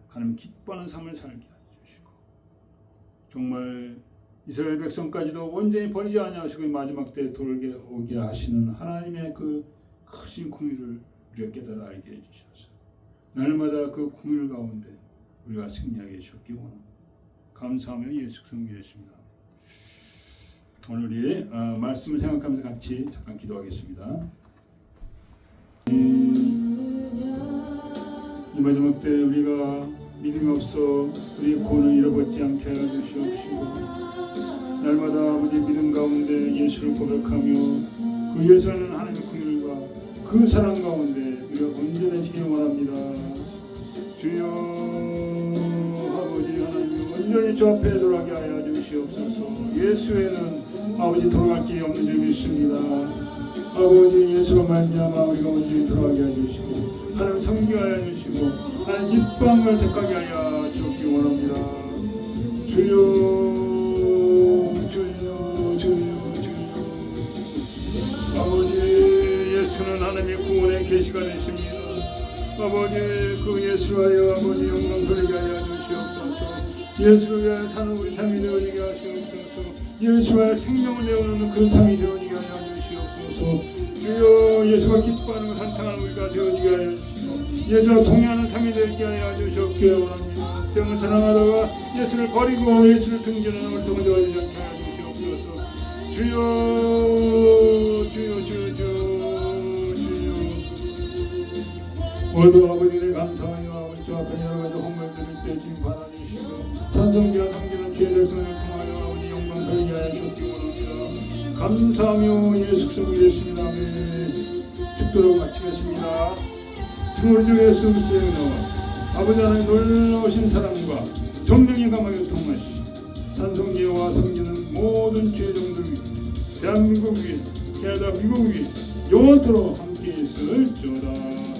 하나님 기뻐하는 삶을 살게 해주시고 정말 이스라엘 백성까지도 온전히 버리지 아니하시고 마지막 때에 돌게 오게 하시는 하나님의 그 크신 공의를 우리가 깨달아 알게 해주셔서 날마다 그 공의 가운데 우리가 승리하게 해주셨기 원합니다. 감사하며 예수 그리스도 예수입니다. 오늘 우리 말씀을 생각하면서 같이 잠깐 기도하겠습니다. 이 마지막 때 우리가 믿음이 없어 우리의 구원을 잃어버리지 않게 하여 주시옵시고, 날마다 아버지 믿음 가운데 예수를 고백하며 그 예수라는 하나님의 긍휼과 그 사랑 가운데 우리가 온전해지기 원합니다. 주여 아버지 하나님, 온전히 주 앞에 돌아가게 하여 주시옵소서. 예수에는 아버지 돌아갈 길이 없는 줄 믿습니다. 아버지 예수로 말미암아 우리가 온전히 돌아가게 하여 주시고, 하나님 섬기하여 주시고, 하나님 기뻐함을 택하게 하여 주옵기 원합니다. 주여 아버지, 예수는 하나님의 구원의 계시가 되십니다. 아버지, 그 예수하여 아버지 영광 돌리게 하여 주시옵소서. 예수를 위하여 사는 우리 삶이 되어지게 하시옵소서. 예수와 생명을 내어놓는 그 삶이 되어지게 하여 주시옵소서. 주여, 예수가 기뻐하는 것 산탕하는 우리가 되어지게 하여 주시옵소서. 예수와 동의하는 삶이 되게 하여 주시옵기 원합니다. 세상을 사랑하다가 예수를 버리고 예수를 등지는 우리 성도가 되지 않게 하여 주시옵소서. 주여 오늘도 아버지를 감사하여 아버지 주 앞에 여러 가지 헌물 드릴 때 지금 받아주시고, 찬송기와 섬기는 주의 백성을 통하여 아버지 영광 돌리게 하여 주옵기 원합니다. 감사하며 예수 그리스도 예수님 아멘. 축도로 마치겠습니다. 지금 우리 주 예수 그리스도의 은혜와 아버지 하나님 놀라우신 사랑과 성령의 감화에 통하시 찬송기와 섬기는 모든 죄종들 위해, 대한민국 위해, 캐나다 미국 위해 영원토록 함께 있을지어다.